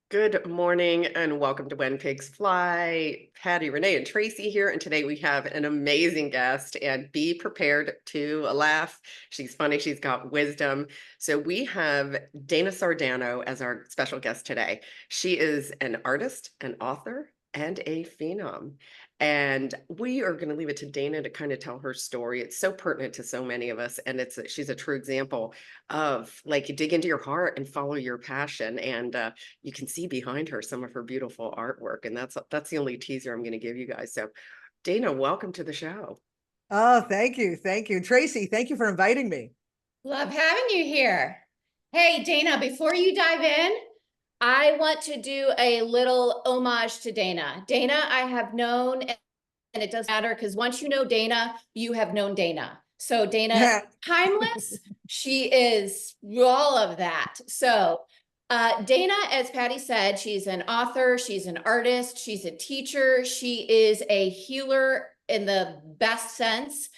Good morning and welcome to When Pigs Fly. Patty, Renee, and Tracy here. And today we have an amazing guest, and be prepared to laugh. She's funny, she's got wisdom. So we have Dana Sardano as our special guest today. She is an artist, an author, and a phenom. And we are going to leave it to Dana to kind of tell her story. It's so pertinent to so many of us, and she's a true example of like you dig into your heart and follow your passion. And you can see behind her some of her beautiful artwork, and that's the only teaser I'm going to give you guys. So, Dana, welcome to the show. Oh, thank you. Thank you. Tracy, thank you for inviting me. Love having you here. Hey, Dana, before you dive in, I want to do a little homage to Dana. Dana, I have known, and it doesn't matter because once you know Dana, you have known Dana. So Dana, timeless, she is all of that. So Dana, as Patty said, she's an author, she's an artist, she's a teacher, she is a healer in the best sense.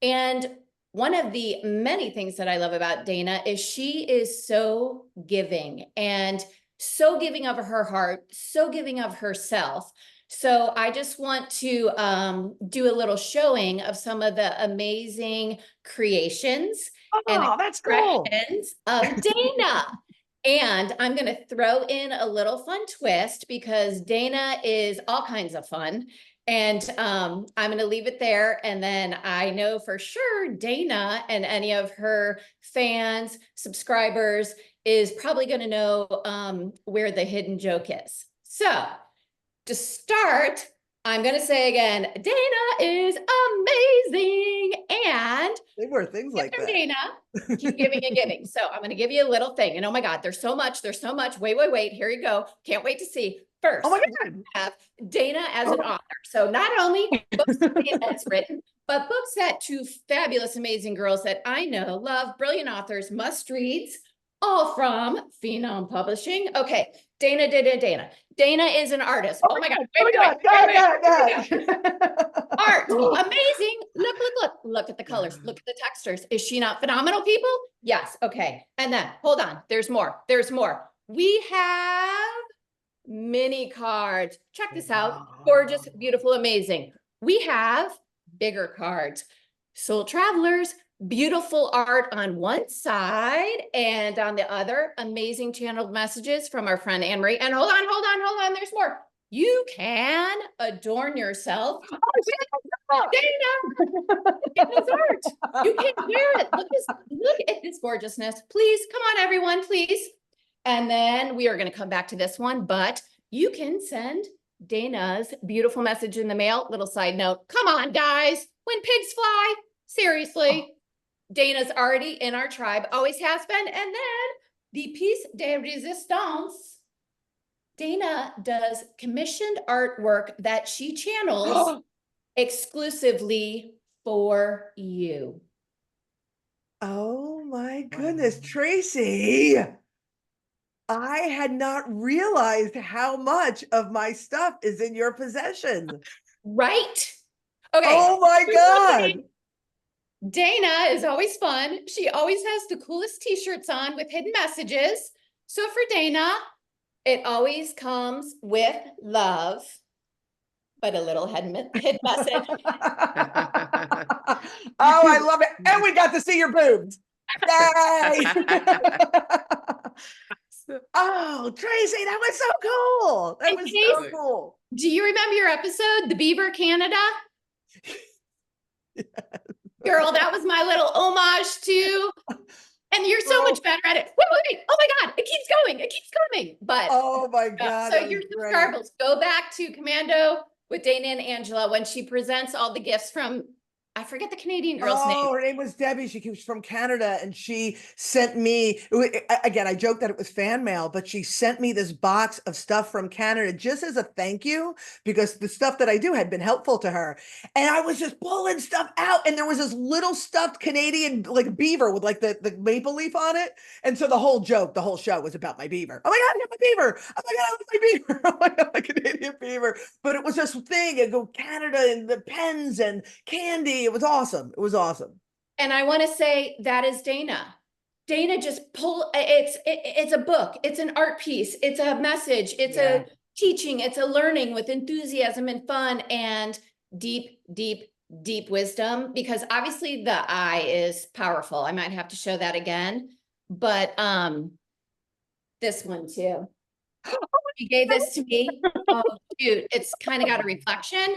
And one of the many things that I love about Dana is she is so giving and so giving of her heart, so giving of herself. So I just want to do a little showing of some of the amazing creations and that's cool. expressions of Dana. And I'm going to throw in a little fun twist because Dana is all kinds of fun. And I'm going to leave it there. And then I know for sure Dana and any of her fans, subscribers is probably going to know where the hidden joke is. So to start, I'm going to say again, Dana is amazing. And They were things like that. Dana, keep giving and giving. So I'm going to give you a little thing. And oh my God, there's so much. There's so much. Wait. Here you go. Can't wait to see. First, Oh my God. we have Dana as an author. So not only books that Dana has written, but books that two fabulous, amazing girls that I know, love, brilliant authors, must reads, all from Phenom Publishing. Okay, Dana. Dana is an artist. Oh my God. Wait. Art, amazing. Look at the colors. Look at the textures. Is she not phenomenal, people? Yes. Okay. And then hold on. There's more. We have mini cards. Check this out. Gorgeous, beautiful, amazing. We have bigger cards. Soul Travelers, beautiful art on one side, and on the other, amazing channeled messages from our friend Anne-Marie. And hold on. There's more. You can adorn yourself. Dana, it's art. You can wear it. Look at this gorgeousness. Please, come on, everyone, please. And then we are going to come back to this one, but you can send Dana's beautiful message in the mail. Little side note. Come on, guys. When pigs fly, seriously. Dana's already in our tribe, always has been. And then the piece de resistance. Dana does commissioned artwork that she channels exclusively for you. Oh my goodness, Tracy. I had not realized how much of my stuff is in your possession. Right? Okay. Oh my God. Dana is always fun. She always has the coolest t-shirts on with hidden messages. So for Dana, it always comes with love, but a little hidden message. Oh, I love it. And we got to see your boobs. Yay. Oh, Tracy, that was so cool. That was so cool. Do you remember your episode, The Beaver Canada? Yes. Girl, that was my little homage to, and you're so much better at it. Wait. Oh my God, it keeps going. But oh my God. So your subscribers, go back to Commando with Dana and Angela when she presents all the gifts from, I forget the Canadian girl's name. Oh, her name was Debbie. She was from Canada, and she sent me, again, I joked that it was fan mail, but she sent me this box of stuff from Canada just as a thank you, because the stuff that I do had been helpful to her. And I was just pulling stuff out, and there was this little stuffed Canadian like beaver with like the maple leaf on it. And so the whole show was about my beaver. Oh my God, I got my beaver. Oh my God, I love my beaver. Oh my God, my Canadian beaver. But it was this thing, and go Canada and the pens and candy. It was awesome. And I want to say that is Dana. Dana just it's a book, it's an art piece, it's a message, it's a teaching, it's a learning with enthusiasm and fun and deep, deep, deep wisdom, because obviously the eye is powerful. I might have to show that again, but this one too. He gave this to me. Oh, dude, it's kind of got a reflection.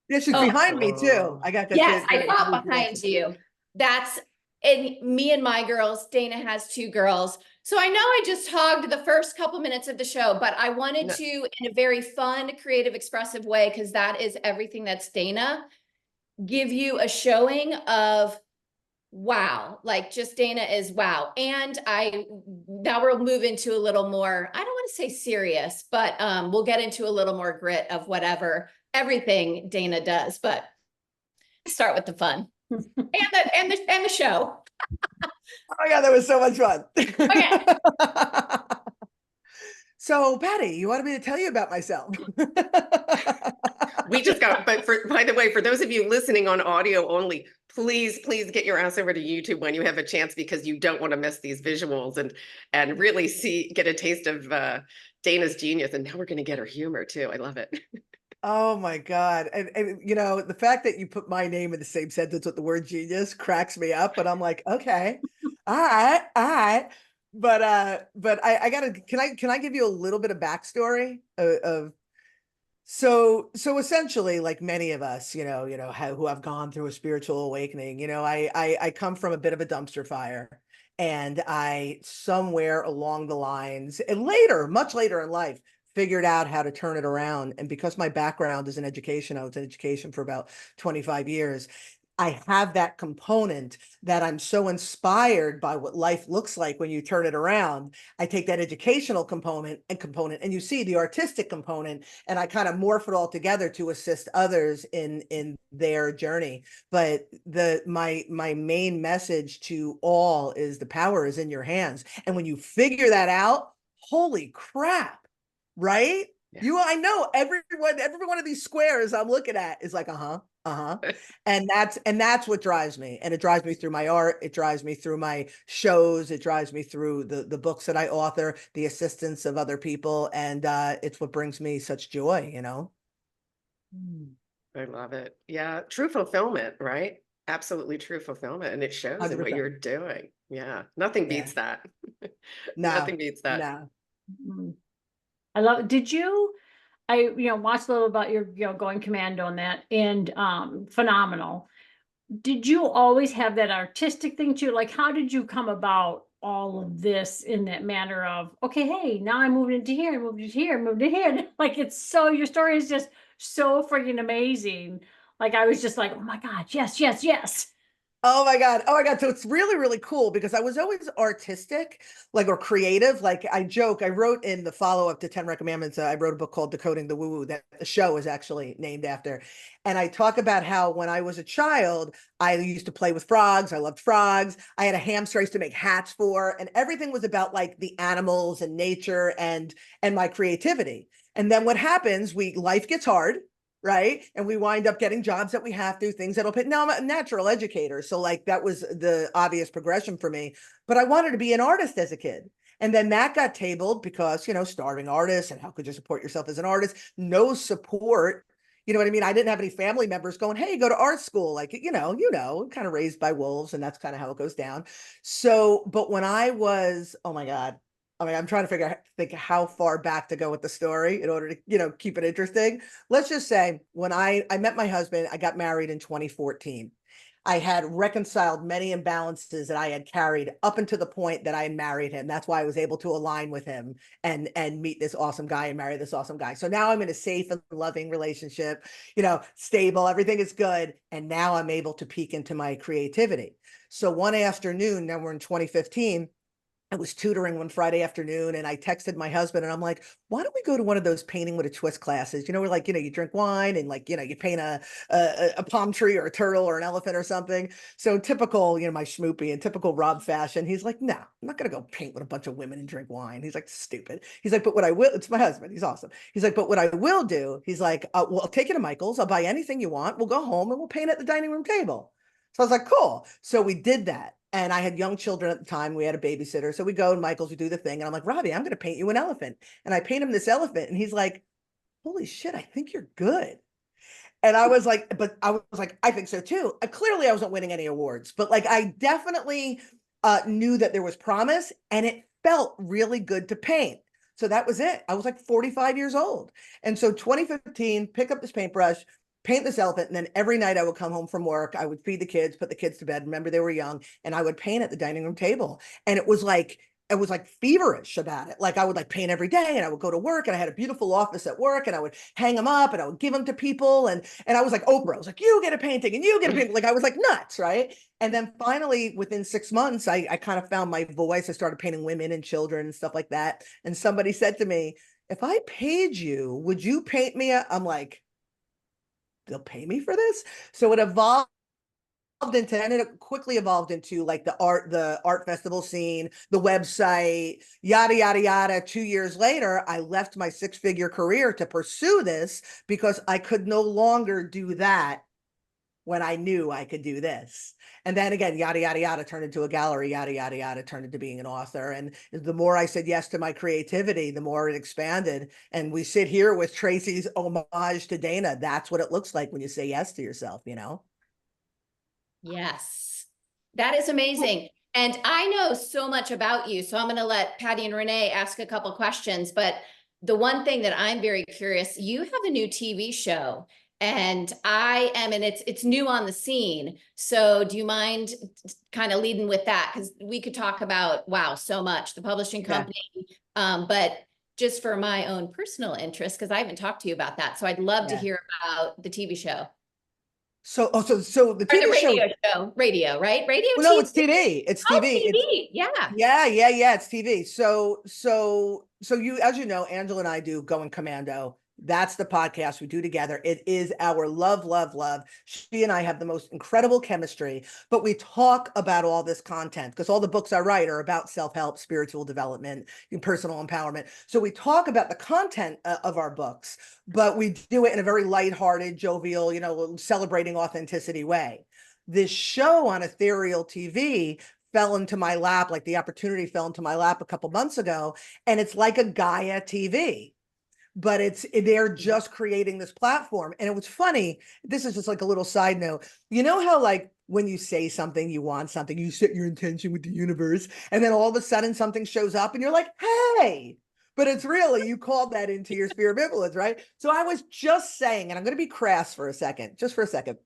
Yeah, she's Oh, behind me too. I got that. yes, I thought behind you. That's and me and my girls. Dana has 2 girls. So I know I just hogged the first couple minutes of the show, but I wanted No. to, in a very fun, creative, expressive way, because that is everything that's Dana, give you a showing of wow, like just Dana is wow. And now we'll move into a little more, I don't want to say serious, but we'll get into a little more grit of whatever, everything Dana does, but start with the fun and the show. Oh my God, that was so much fun. Okay. So Patty, you wanted me to tell you about myself. We just got, but by the way, for those of you listening on audio only, please get your ass over to YouTube when you have a chance, because you don't want to miss these visuals and really get a taste of Dana's genius. And now we're going to get her humor too. I love it. Oh my God. And you know, the fact that you put my name in the same sentence with the word genius cracks me up, but I'm like, okay, all right. But I gotta, can I give you a little bit of backstory of so essentially, like many of us, who have gone through a spiritual awakening, I come from a bit of a dumpster fire, and I somewhere along the lines, and later, much later in life, figured out how to turn it around. And because my background is in education, I was in education for about 25 years. I have that component that I'm so inspired by what life looks like when you turn it around. I take that educational component, and you see the artistic component, and I kind of morph it all together to assist others in their journey. But my main message to all is the power is in your hands. And when you figure that out, holy crap, right? Yeah. I know every one of these squares I'm looking at is like, and that's what drives me. And it drives me through my art. It drives me through my shows. It drives me through the books that I author, the assistance of other people. And it's what brings me such joy, I love it. Yeah. True fulfillment, right? Absolutely true fulfillment. And it shows in what 100%. you're doing. Yeah. Nothing Yeah. beats that. No, Nothing beats that. no. Mhm. I love it. I watched a little about your, Going Commando and that, and phenomenal. Did you always have that artistic thing too? Like, how did you come about all of this in that manner of, okay, hey, now I moved into here, moved into here, moved in here. Like, your story is just so freaking amazing. Like, I was just like, oh my God, yes, yes, yes. Oh my God. Oh my God. So it's really, really cool because I was always artistic, like, or creative. Like I joke, I wrote in the follow-up to 10 Recommandments, I wrote a book called Decoding the Woo Woo that the show is actually named after. And I talk about how when I was a child, I used to play with frogs. I loved frogs. I had a hamster I used to make hats for, and everything was about like the animals and nature and my creativity. And then what happens, life gets hard, right? And we wind up getting jobs that we have to, things that'll pay. Now I'm a natural educator, so like that was the obvious progression for me. But I wanted to be an artist as a kid. And then that got tabled because, starving artists, and how could you support yourself as an artist? No support. You know what I mean? I didn't have any family members going, hey, go to art school. Like, kind of raised by wolves, and that's kind of how it goes down. So, but when I was, oh my God, I mean, I'm trying to think how far back to go with the story in order to, keep it interesting. Let's just say when I met my husband, I got married in 2014. I had reconciled many imbalances that I had carried up until the point that I married him. That's why I was able to align with him and meet this awesome guy and marry this awesome guy. So now I'm in a safe and loving relationship, stable, everything is good. And now I'm able to peek into my creativity. So one afternoon, now we're in 2015, I was tutoring one Friday afternoon, and I texted my husband and I'm like, why don't we go to one of those painting with a twist classes? Where like, you drink wine and like, you paint a palm tree or a turtle or an elephant or something. So typical, my schmoopy and typical Rob fashion. He's like, no, I'm not going to go paint with a bunch of women and drink wine. He's like, stupid. He's like, but what I will, it's my husband. He's awesome. He's like, but what I will do, he's like, well, I'll take you to Michael's. I'll buy anything you want. We'll go home and we'll paint at the dining room table. So I was like, cool. So we did that. And I had young children at the time. We had a babysitter. So we go and Michael's, we do the thing. And I'm like, Robbie, I'm going to paint you an elephant. And I paint him this elephant. And he's like, holy shit, I think you're good. And I was like, but I was like, I think so too. Clearly I wasn't winning any awards, but like I definitely knew that there was promise and it felt really good to paint. So that was it. I was like 45 years old. And so 2015, pick up this paintbrush, paint this elephant. And then every night I would come home from work, I would feed the kids, put the kids to bed. Remember, they were young, and I would paint at the dining room table. And it was like feverish about it. Like I would like paint every day, and I would go to work, and I had a beautiful office at work, and I would hang them up and I would give them to people. And I was like Oprah. I was like, you get a painting and you get a painting. Like I was like nuts, right? And then finally, within 6 months, I kind of found my voice. I started painting women and children and stuff like that. And somebody said to me, if I paid you, would you paint me? I'm like, they'll pay me for this? So it evolved into, and it quickly evolved into like the art festival scene, the website, yada, yada, yada. 2 years later, I left my 6-figure career to pursue this because I could no longer do that when I knew I could do this. And then again, yada, yada, yada turned into a gallery, yada, yada, yada turned into being an author. And the more I said yes to my creativity, the more it expanded. And we sit here with Tracy's homage to Dana. That's what it looks like when you say yes to yourself, you know? Yes, that is amazing. And I know so much about you, so I'm going to let Patty and Renee ask a couple questions. But the one thing that I'm very curious, you have a new TV show, and I am, and it's new on the scene. So do you mind kind of leading with that? Because we could talk about, wow, so much, the publishing company, but just for my own personal interest, because I haven't talked to you about that. So I'd love to hear about the TV show. So the Or TV the radio show, show, radio, right? Radio, well, no, TV. it's TV. It's Oh, TV. TV. Yeah. Yeah, it's TV. So you, as you know, Angela and I do Going Commando. That's the podcast we do together. It is our love, love, love. She and I have the most incredible chemistry, but we talk about all this content because all the books I write are about self-help, spiritual development, and personal empowerment. So we talk about the content of our books, but we do it in a very lighthearted, jovial, you know, celebrating authenticity way. This show on Ethereal TV fell into my lap, like the opportunity fell into my lap a couple months ago, and it's like a Gaia TV, but they're just creating this platform. And it was funny, this is just like a little side note, you know how like when you say something, you want something, you set your intention with the universe, and then all of a sudden something shows up and you're like, hey, but it's really, you called that into your sphere of influence, right? So I was just saying, and I'm going to be crass for a second, just for a second.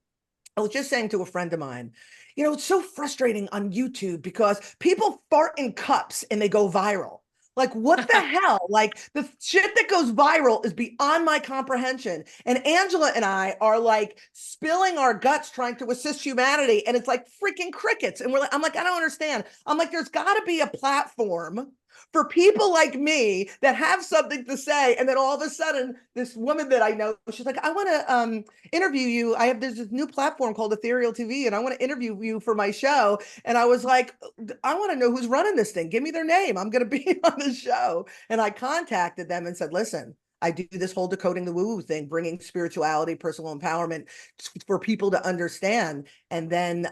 I was just saying to a friend of mine, you know, it's so frustrating on YouTube because people fart in cups and they go viral. Like, what the hell? Like, the shit that goes viral is beyond my comprehension. And Angela and I are like spilling our guts trying to assist humanity. And it's like freaking crickets. And I'm like, I don't understand. I'm like, there's got to be a platform for people like me that have something to say. And then all of a sudden, this woman that I know, she's like, I want to interview you. There's this new platform called Ethereal TV, and I want to interview you for my show. And I was like, I want to know who's running this thing. Give me their name. I'm going to be on the show. And I contacted them and said, listen, I do this whole decoding the woo-woo thing, bringing spirituality, personal empowerment for people to understand. And then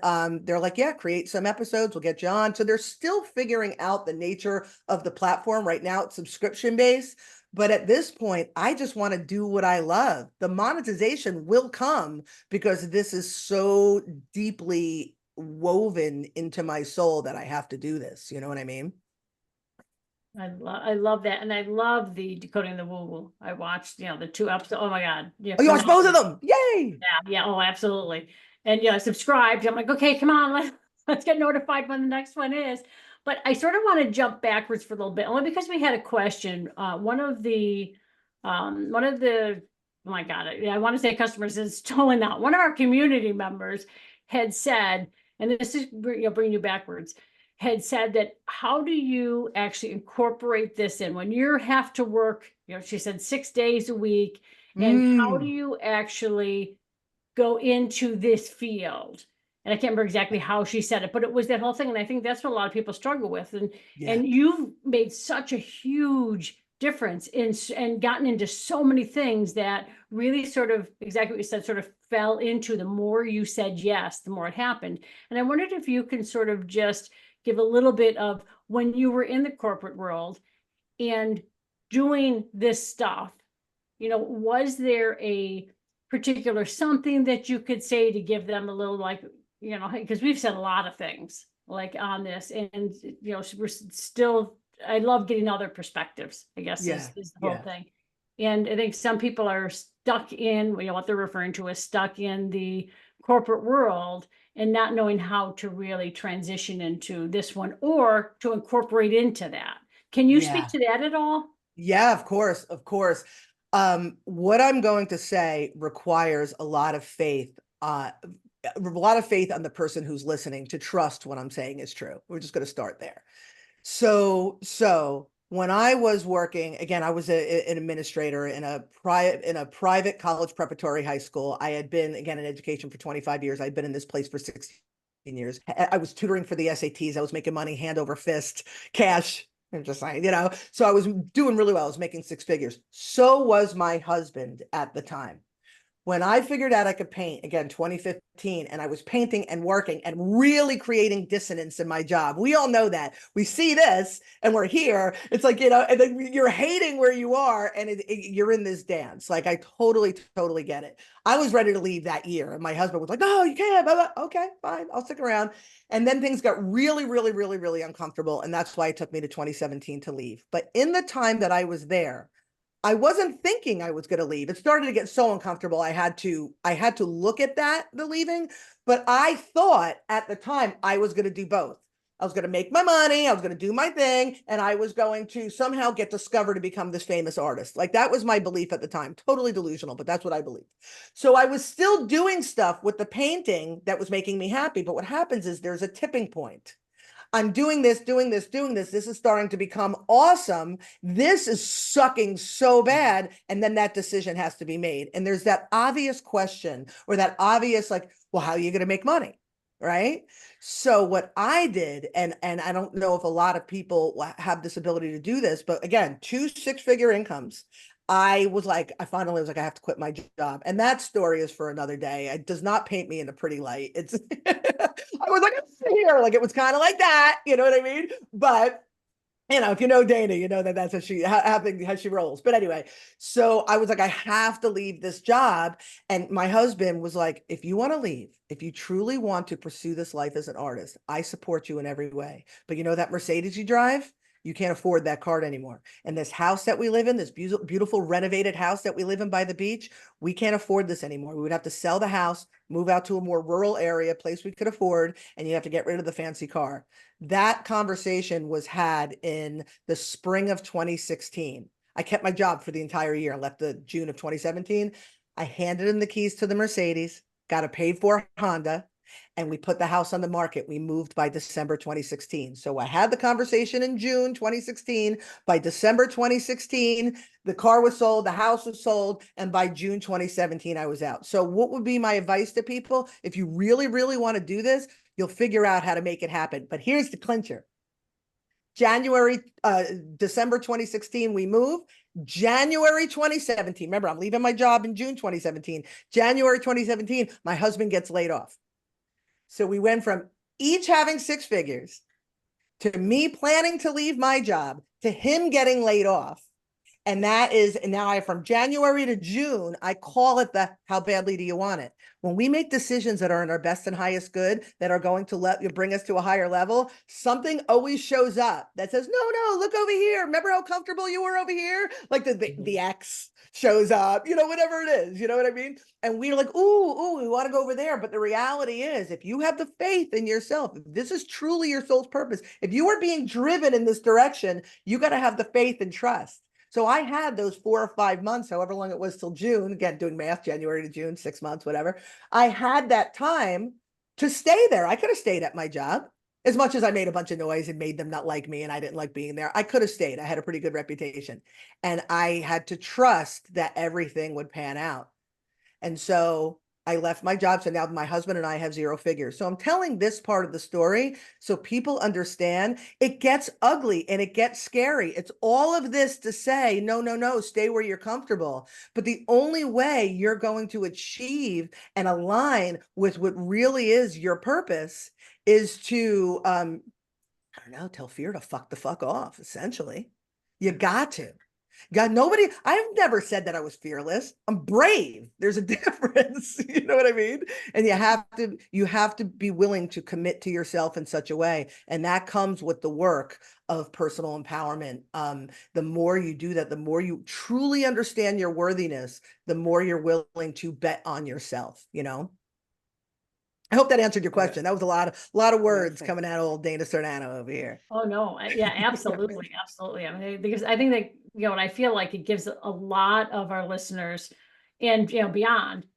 they're like, yeah, create some episodes. We'll get you on. So they're still figuring out the nature of the platform. Right now, it's subscription-based. But at this point, I just want to do what I love. The monetization will come because this is so deeply woven into my soul that I have to do this. You know what I mean? I love that. And I love the Decoding the Woo Woo. I watched, you know, the 2 episodes. Oh my God. Yeah. Oh, you watched both of them. Yay. Yeah. Oh, absolutely. And yeah, subscribed. I'm like, okay, come on, let's get notified when the next one is. But I sort of want to jump backwards for a little bit, only because we had a question. One of the, oh my God, I want to say customers, is totally not. One of our community members had said, and this is, you know, bringing you backwards, had said that, how do you actually incorporate this in when you have to work, you know, she said 6 days a week, and how do you actually go into this field? And I can't remember exactly how she said it, but it was that whole thing. And I think that's what a lot of people struggle with. And you've made such a huge difference and gotten into so many things that really sort of, exactly what you said, sort of fell into, the more you said yes, the more it happened. And I wondered if you can sort of just give a little bit of when you were in the corporate world and doing this stuff, was there a particular something that you could say to give them a little, like, because we've said a lot of things like on this, and we're still, I love getting other perspectives, I guess, Yeah, is the whole yeah. thing. And I think some people are stuck in, what they're referring to as stuck in the corporate world and not knowing how to really transition into this one or to incorporate into that. Can you speak Yeah. to that at all? Yeah, of course, of course. What I'm going to say requires a lot of faith, a lot of faith on the person who's listening to trust what I'm saying is true. We're just going to start there. So when I was working, again, I was an administrator in a private college preparatory high school. I had been, again, in education for 25 years. I'd been in this place for 16 years. I was tutoring for the SATs. I was making money hand over fist, cash. I'm just saying, so I was doing really well. I was making six figures. So was my husband at the time. When I figured out I could paint, again, 2015, and I was painting and working and really creating dissonance in my job. We all know that. We see this and we're here. It's like, and then you're hating where you are and you're in this dance. Like, I totally, totally get it. I was ready to leave that year. And my husband was like, oh, you can't. Blah, blah. Okay, fine. I'll stick around. And then things got really, really, really, really uncomfortable. And that's why it took me to 2017 to leave. But in the time that I was there, I wasn't thinking I was going to leave. It started to get so uncomfortable. I had to look at the leaving, but I thought at the time I was going to do both. I was going to make my money. I was going to do my thing. And I was going to somehow get discovered to become this famous artist. Like, that was my belief at the time. Totally delusional, but that's what I believed. So I was still doing stuff with the painting that was making me happy. But what happens is there's a tipping point. I'm doing this, doing this, doing this. This is starting to become awesome. This is sucking so bad. And then that decision has to be made. And there's that obvious question, or that obvious, like, well, how are you going to make money? Right. So what I did, and I don't know if a lot of people have this ability to do this, but again, 2 six-figure incomes. I finally was like, I have to quit my job. And that story is for another day. It does not paint me in a pretty light. It's, I was like, I'm here. Like, it was kind of like that, you know what I mean? But, if you know Dana, you know that's how she rolls. But anyway, so I was like, I have to leave this job. And my husband was like, if you want to leave, if you truly want to pursue this life as an artist, I support you in every way. But that Mercedes you drive, you can't afford that card anymore. And this house that we live in, this beautiful renovated house that we live in by the beach, we can't afford this anymore. We would have to sell the house, move out to a more rural area, place we could afford, and you have to get rid of the fancy car. That conversation was had in the spring of 2016. I kept my job for the entire year and left the June of 2017. I handed him the keys to the Mercedes, got a paid for Honda, and we put the house on the market. We moved by December 2016. So I had the conversation in June 2016. By December 2016, the car was sold, the house was sold, and by June 2017, I was out. So what would be my advice to people? If you really, really want to do this, you'll figure out how to make it happen. But here's the clincher. December 2016, we moved. January 2017, remember, I'm leaving my job in June 2017. January 2017, my husband gets laid off. So we went from each having six figures to me planning to leave my job to him getting laid off. And now from January to June, I call it the how badly do you want it? When we make decisions that are in our best and highest good, that are going to bring us to a higher level, something always shows up that says, no, look over here. Remember how comfortable you were over here? Like the ex shows up, whatever it is, you know what I mean? And we're like, ooh, we want to go over there. But the reality is, if you have the faith in yourself, if this is truly your soul's purpose, if you are being driven in this direction, you got to have the faith and trust. So I had those 4 or 5 months, however long it was till June, again, doing math, January to June, 6 months, whatever. I had that time to stay there. I could have stayed at my job. As much as I made a bunch of noise and made them not like me and I didn't like being there, I could have stayed. I had a pretty good reputation. And I had to trust that everything would pan out. And so I left my job. So now my husband and I have 0 figures. So I'm telling this part of the story so people understand it gets ugly and it gets scary. It's all of this to say, no, no, no, stay where you're comfortable. But the only way you're going to achieve and align with what really is your purpose is to, I don't know, tell fear to fuck the fuck off, essentially. You got to. God, nobody, I've never said that I was fearless. I'm brave. There's a difference. You know what I mean? And you have to be willing to commit to yourself in such a way. And that comes with the work of personal empowerment. The more you do that, the more you truly understand your worthiness, the more you're willing to bet on yourself, you know? I hope that answered your question. That was a lot of words coming out of old Dana Sardano over here. Oh, no. Yeah, absolutely. Absolutely. I mean, because I think that, and I feel like it gives a lot of our listeners and, beyond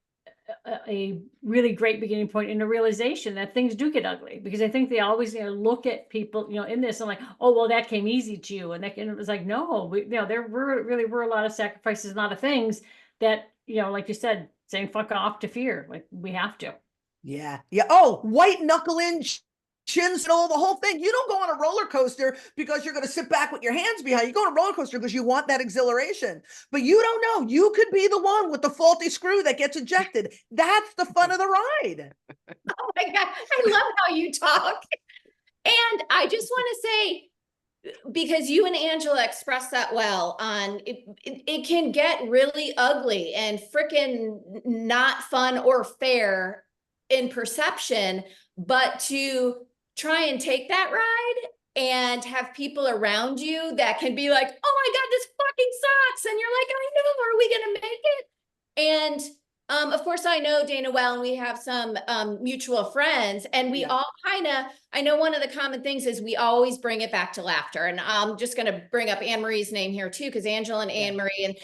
a really great beginning point in the realization that things do get ugly, because I think they always, look at people, in this and like, oh, well, that came easy to you. And it was like, no, there really were a lot of sacrifices, a lot of things that, like you said, saying fuck off to fear, like we have to. Yeah. Yeah. Oh, white knuckle in, chins and all the whole thing. You don't go on a roller coaster because you're going to sit back with your hands behind. You go on a roller coaster because you want that exhilaration. But you don't know. You could be the one with the faulty screw that gets ejected. That's the fun of the ride. Oh my God. I love how you talk. And I just want to say, because you and Angela expressed that well on it can get really ugly and freaking not fun or fair in perception, but to try and take that ride and have people around you that can be like, oh my God, this fucking sucks. And you're like, I know, are we going to make it? And of course, I know Dana well, and we have some mutual friends, and we all I know one of the common things is we always bring it back to laughter. And I'm just going to bring up Anne Marie's name here too, because Angela and Anne Marie, and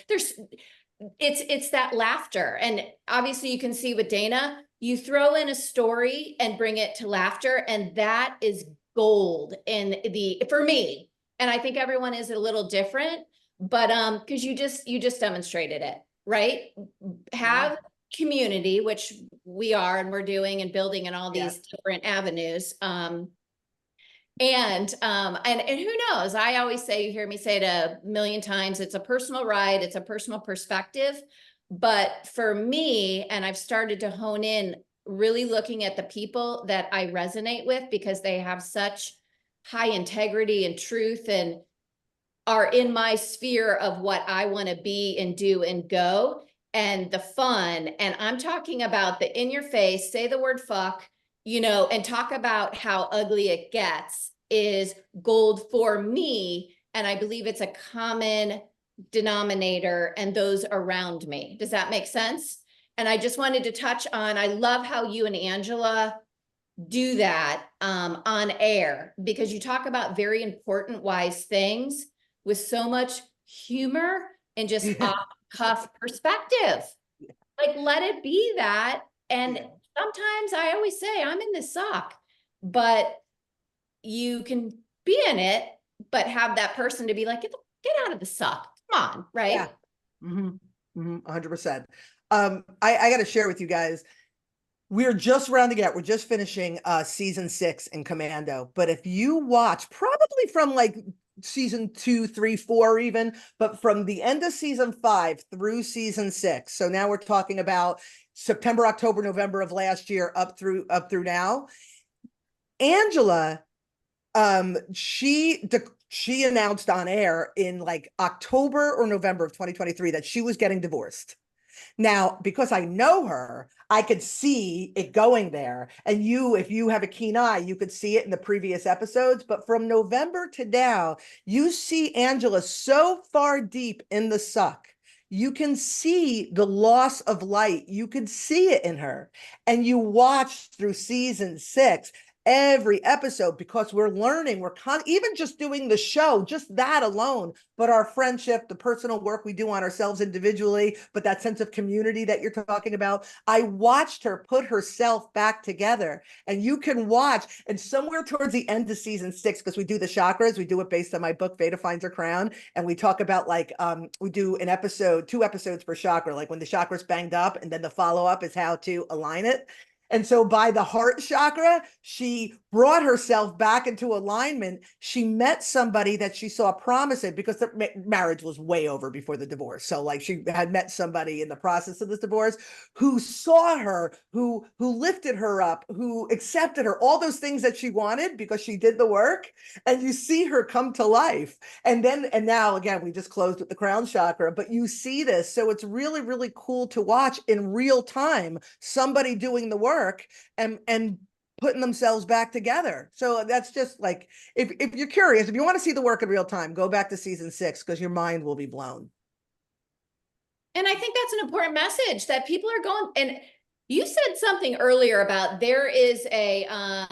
it's that laughter. And obviously you can see with Dana, you throw in a story and bring it to laughter, and that is gold for me. And I think everyone is a little different, but because you just demonstrated it, right? Have community, which we are, and we're doing and building in all these different avenues. And who knows? I always say, you hear me say it a million times, it's a personal ride, it's a personal perspective. But for me, and I've started to hone in, really looking at the people that I resonate with, because they have such high integrity and truth and are in my sphere of what I want to be and do and go, and the fun. And I'm talking about the in your face, say the word fuck, and talk about how ugly it gets is gold for me. And I believe it's a common denominator and those around me. Does that make sense? And I just wanted to touch on, I love how you and Angela do that on air, because you talk about very important, wise things with so much humor and just off-cuff perspective. Like, let it be that. And sometimes I always say, I'm in this suck, but you can be in it, but have that person to be like, get out of the suck. Come on, right? Yeah. 100%. I got to share with you guys, we're just rounding out. We're just finishing season 6 in Commando. But if you watch, probably from like season 2, 3, 4 even, but from the end of season 5 through season 6. So now we're talking about September, October, November of last year up through now. Angela, she announced on air in like October or November of 2023 that she was getting divorced. Now, because I know her, I could see it going there. And if you have a keen eye, you could see it in the previous episodes. But from November to now, you see Angela so far deep in the suck. You can see the loss of light. You could see it in her. And you watch through season 6. every episode, because we're learning, even just doing the show, just that alone, but our friendship, the personal work we do on ourselves individually, but that sense of community that you're talking about. I watched her put herself back together, and you can watch, and somewhere towards the end of season 6, because we do the chakras, we do it based on my book, Veda Finds Her Crown. And we talk about like, we do an episode, 2 episodes per chakra, like when the chakra's banged up, and then the follow-up is how to align it. And so by the heart chakra, she brought herself back into alignment. She met somebody that she saw promise in, because the marriage was way over before the divorce. So like she had met somebody in the process of this divorce who saw her, who lifted her up, who accepted her, all those things that she wanted because she did the work. And you see her come to life. And now again, we just closed with the crown chakra, but you see this. So it's really, really cool to watch in real time, somebody doing the work and putting themselves back together. So that's just like, if you're curious, if you want to see the work in real time, go back to season 6, because your mind will be blown. And I think that's an important message that people are going, and you said something earlier about there is a, I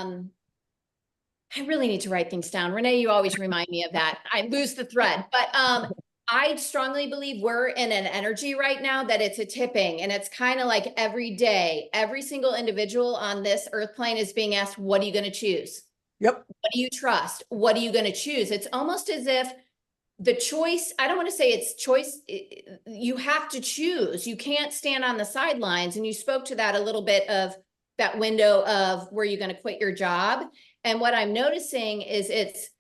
really need to write things down. Renee, you always remind me of that. I lose the thread, but I strongly believe we're in an energy right now that it's a tipping, and it's kind of like every day, every single individual on this earth plane is being asked, what are you going to choose? Yep. What do you trust? What are you going to choose? It's almost as if the choice, I don't want to say it's choice, you have to choose. You can't stand on the sidelines. And you spoke to that a little bit, of that window of where you're going to quit your job. And what I'm noticing is it's,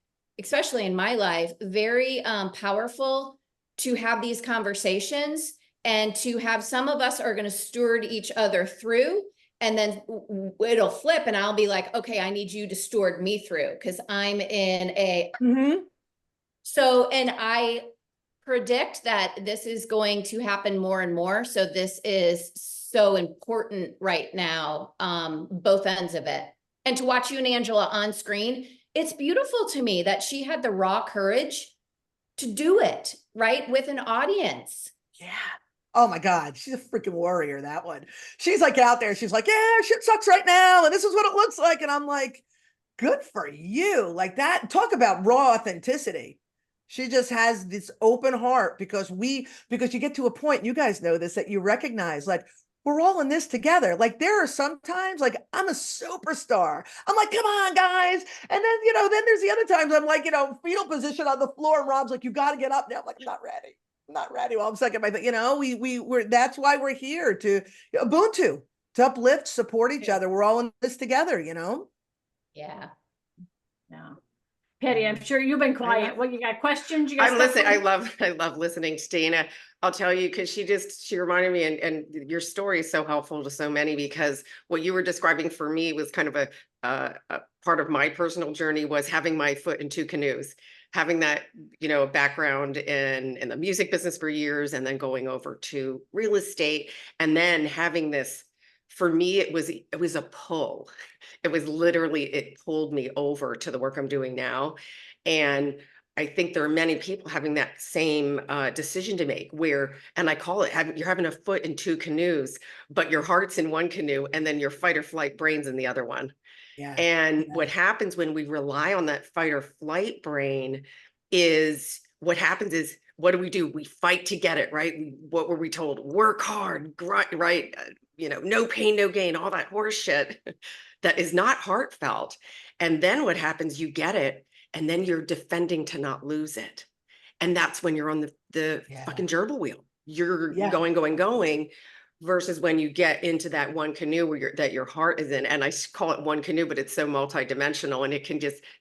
especially in my life, very powerful to have these conversations, and to have, some of us are going to steward each other through, and then it'll flip and I'll be like, okay, I need you to steward me through, because I'm in a, so, and I predict that this is going to happen more and more. So this is so important right now, both ends of it. And to watch you and Angela on screen, it's beautiful to me that she had the raw courage to do it, right, with an audience. Yeah. Oh my God, she's a freaking warrior, that one. She's like out there, she's like, yeah, shit sucks right now, and this is what it looks like. And I'm like, good for you. Like that, talk about raw authenticity. She just has this open heart, because you get to a point, you guys know this, that you recognize, like, we're all in this together. Like there are sometimes, like, I'm a superstar. I'm like, come on, guys. And then, then there's the other times I'm like, fetal position on the floor, and Rob's like, you got to get up now. I'm like, I'm not ready. I'm not ready. Well, I'm second my thing. We're that's why we're here, to Ubuntu, to uplift, support each other. We're all in this together, Yeah. Yeah. Patty, I'm sure you've been quiet. What, you got questions? You got I'm listening. I love listening to Dana. I'll tell you, because she reminded me, and your story is so helpful to so many, because what you were describing for me was kind of a part of my personal journey, was having my foot in 2 canoes, having that, background in the music business for years, and then going over to real estate, and then having this, for me, it was a pull. It was literally, it pulled me over to the work I'm doing now. And I think there are many people having that same decision to make, where, and I call it, you're having a foot in 2 canoes, but your heart's in one canoe, and then your fight or flight brain's in the other one. Yeah. And what happens when we rely on that fight or flight brain is, what happens is, what do? We fight to get it, right? What were we told? Work hard, grind, right? No pain, no gain, all that horse shit that is not heartfelt. And then what happens, you get it, and then you're defending to not lose it. And that's when you're on the fucking gerbil wheel. You're going, versus when you get into that one canoe where that your heart is in. And I call it one canoe, but it's so multidimensional, and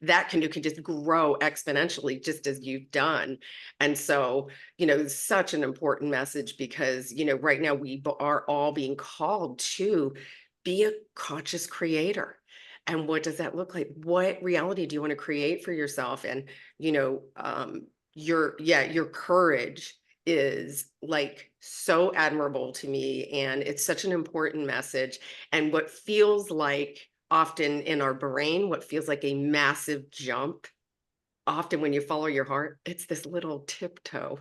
that canoe can just grow exponentially, just as you've done. And so, such an important message, because, right now we are all being called to be a conscious creator. And what does that look like? What reality do you want to create for yourself? And, your courage is like so admirable to me, and it's such an important message. And what feels like, often in our brain, what feels like a massive jump, often when you follow your heart, it's this little tiptoe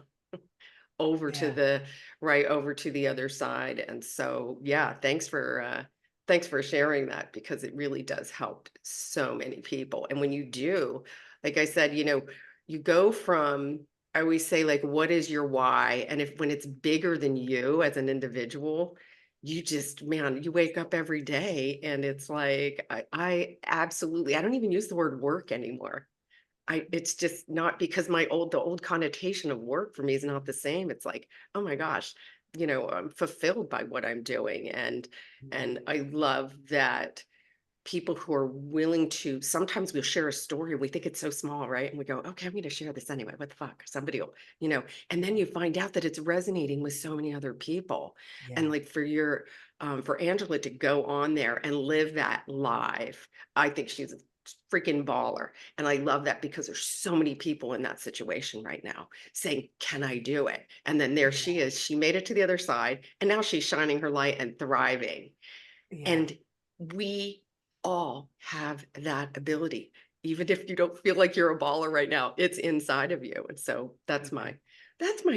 over to the right, over to the other side. And so, yeah, thanks for Thanks for sharing that because it really does help so many people. And when you do, like I said, you go from, I always say, like, what is your why? And if when it's bigger than you as an individual, you just, man, you wake up every day and it's like, I absolutely, I don't even use the word work anymore. It's just not because the old connotation of work for me is not the same. It's like, oh my gosh, I'm fulfilled by what I'm doing. And I love that people who are willing to, sometimes we'll share a story and we think it's so small, right? And we go, okay, I'm going to share this anyway. What the fuck? Somebody will, and then you find out that it's resonating with so many other people. Yeah. And like for Angela to go on there and live that live, I think she's a freaking baller. And I love that because there's so many people in that situation right now saying, can I do it? And then there she is. She made it to the other side and now she's shining her light and thriving. Yeah. And we all have that ability. Even if you don't feel like you're a baller right now, it's inside of you. And so that's my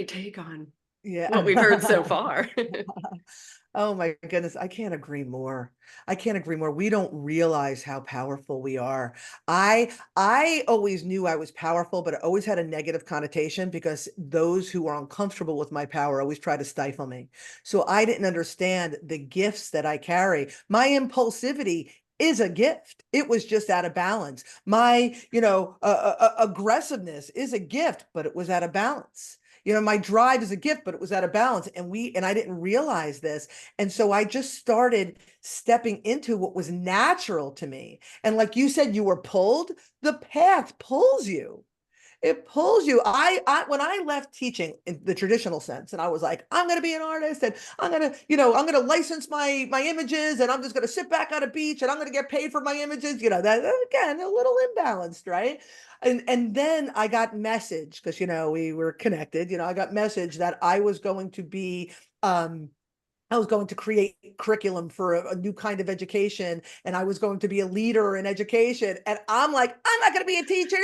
take on what we've heard so Yeah. far. Oh my goodness, I can't agree more. I can't agree more. We don't realize how powerful we are. I always knew I was powerful, but it always had a negative connotation because those who are uncomfortable with my power always try to stifle me. So I didn't understand the gifts that I carry. My impulsivity is a gift. It was just out of balance. My, aggressiveness is a gift, but it was out of balance. My drive is a gift, but it was out of balance. And I didn't realize this. And so I just started stepping into what was natural to me. And like you said, you were pulled, the path pulls you. It pulls you. When I left teaching in the traditional sense, and I was like, I'm going to be an artist, and I'm going to license my images, and I'm just going to sit back on a beach, and I'm going to get paid for my images. That again, a little imbalanced, right? And then I got message because we were connected. I got message that I was going to create curriculum for a new kind of education, and I was going to be a leader in education. And I'm like, I'm not going to be a teacher.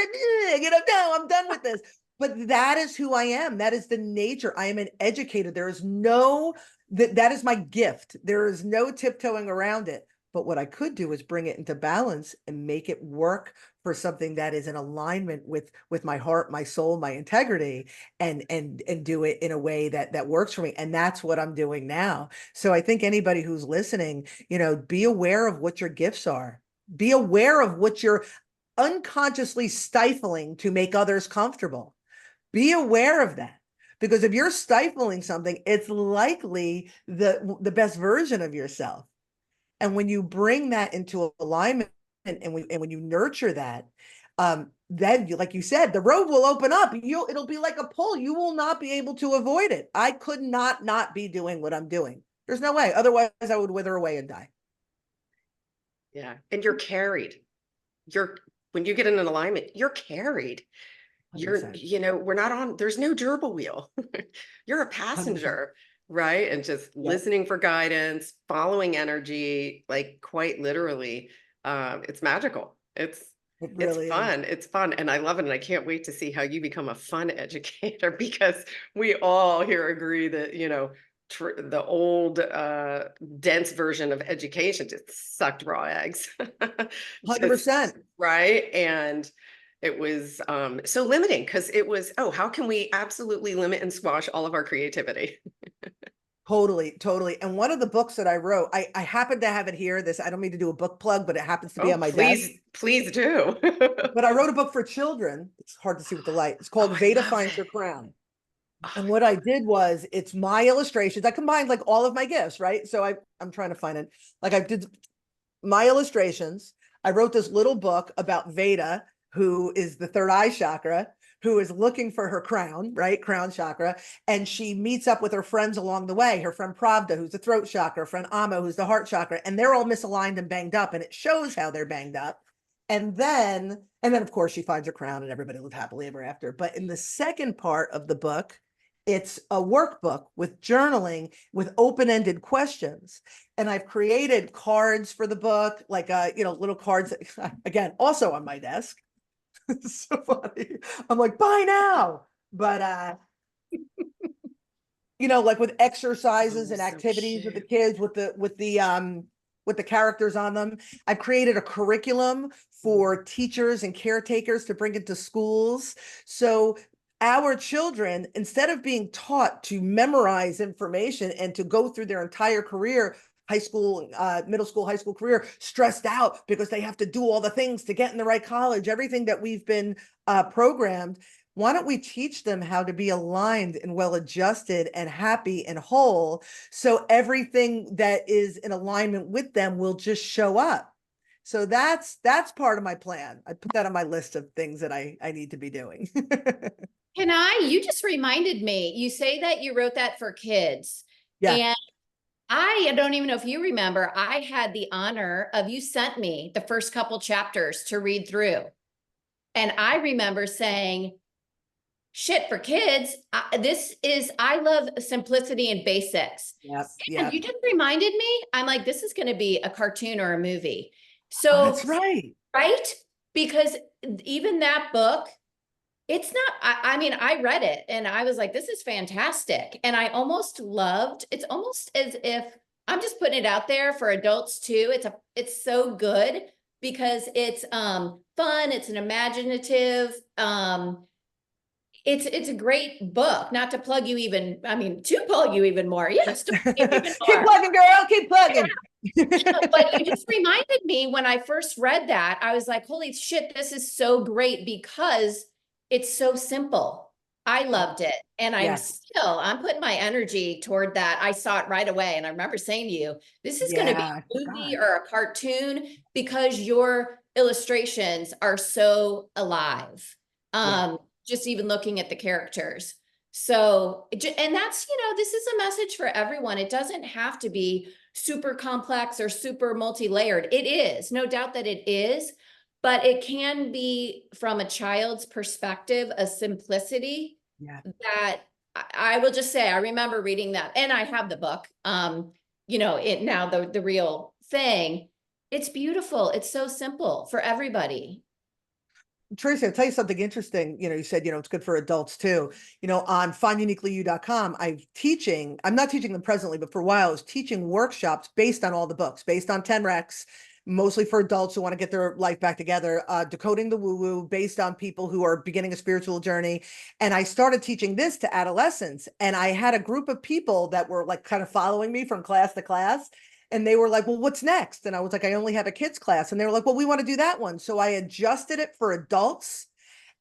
No, I'm done with this. But that is who I am. That is the nature. I am an educator. There is that is my gift. There is no tiptoeing around it. But what I could do is bring it into balance and make it work for something that is in alignment with my heart, my soul, my integrity, and do it in a way that works for me. And that's what I'm doing now. So I think anybody who's listening, be aware of what your gifts are. Be aware of what you're unconsciously stifling to make others comfortable. Be aware of that. Because if you're stifling something, it's likely the best version of yourself. And when you bring that into alignment and when you nurture that, then like you said, the road will open up. It'll be like a pull. You will not be able to avoid it. I could not be doing what I'm doing. There's no way. Otherwise, I would wither away and die. Yeah. And you're carried. When you get in an alignment, you're carried. 100%. We're not on, there's no gerbil wheel. You're a 100%. passenger, right? And just Yeah. listening for guidance, following energy, like quite literally. It's magical. It really is. Fun. It's fun. And I love it. And I can't wait to see how you become a fun educator because we all here agree that, the old dense version of education just sucked raw eggs. 100%. Right. And it was so limiting because it was, how can we absolutely limit and squash all of our creativity? Totally. And one of the books that I wrote, I happen to have it here. I don't mean to do a book plug, but it happens to be on my desk. Please do. But I wrote a book for children. It's hard to see with the light. It's called Veda Finds Her Crown. And what I did was, it's my illustrations. I combined like all of my gifts, right? So I'm trying to find it. Like I did my illustrations. I wrote this little book about Veda, who is the third eye chakra, who is looking for her crown, right? Crown chakra. And she meets up with her friends along the way. Her friend Pravda, who's the throat chakra, friend Amo, who's the heart chakra. And they're all misaligned and banged up. And it shows how they're banged up. And then of course she finds her crown and everybody lived happily ever after. But in the second part of the book, it's a workbook with journaling with open-ended questions. And I've created cards for the book, like, little cards that, again, also on my desk. It's so funny. I'm like, bye now. But, like with exercises and so activities with the cute. kids, with the with the characters on them. I've created a curriculum for teachers and caretakers to bring into schools. So our children, instead of being taught to memorize information and to go through their entire career, high school, middle school, high school career, stressed out because they have to do all the things to get in the right college, everything that we've been programmed, why don't we teach them how to be aligned and well adjusted and happy and whole, so everything that is in alignment with them will just show up. So that's part of my plan. I put that on my list of things that I need to be doing. You just reminded me, you say that you wrote that for kids. Yeah. And I don't even know if you remember, I had the honor of, you sent me the first couple chapters to read through. And I remember saying, shit, for kids, I love simplicity and basics. Yes. And Yeah. you just reminded me, I'm like, this is going to be a cartoon or a movie. So That's right. Right? Because even that book, it's not, I mean, I read it and I was like, this is fantastic. And I almost loved, it's almost as if I'm just putting it out there for adults too. It's so good because it's fun. It's an imaginative, it's a great book, not to plug you even, I mean, to plug you even more. Yes, to plug you even more. Keep plugging, girl, keep plugging. But you just reminded me when I first read that, I was like, holy shit, this is so great because it's so simple. I loved it. And I'm putting my energy toward that. I saw it right away. And I remember saying to you, this is going to be a movie or a cartoon because your illustrations are so alive. Just even looking at the characters. So, and that's, this is a message for everyone. It doesn't have to be super complex or super multi-layered. It is, no doubt that it is, but it can be from a child's perspective, a simplicity that I will just say, I remember reading that and I have the book, it now the real thing. It's beautiful. It's so simple for everybody. Tracy, I'll tell you something interesting. You said, it's good for adults too. On finduniquelyyou.com, I'm not teaching them presently, but for a while I was teaching workshops based on all the books, based on 10 Recs, mostly for adults who want to get their life back together, Decoding the Woo Woo, based on people who are beginning a spiritual journey. And I started teaching this to adolescents. And I had a group of people that were like kind of following me from class to class. And they were like, well, what's next? And I was like, I only have a kids class. And they were like, well, we want to do that one. So I adjusted it for adults.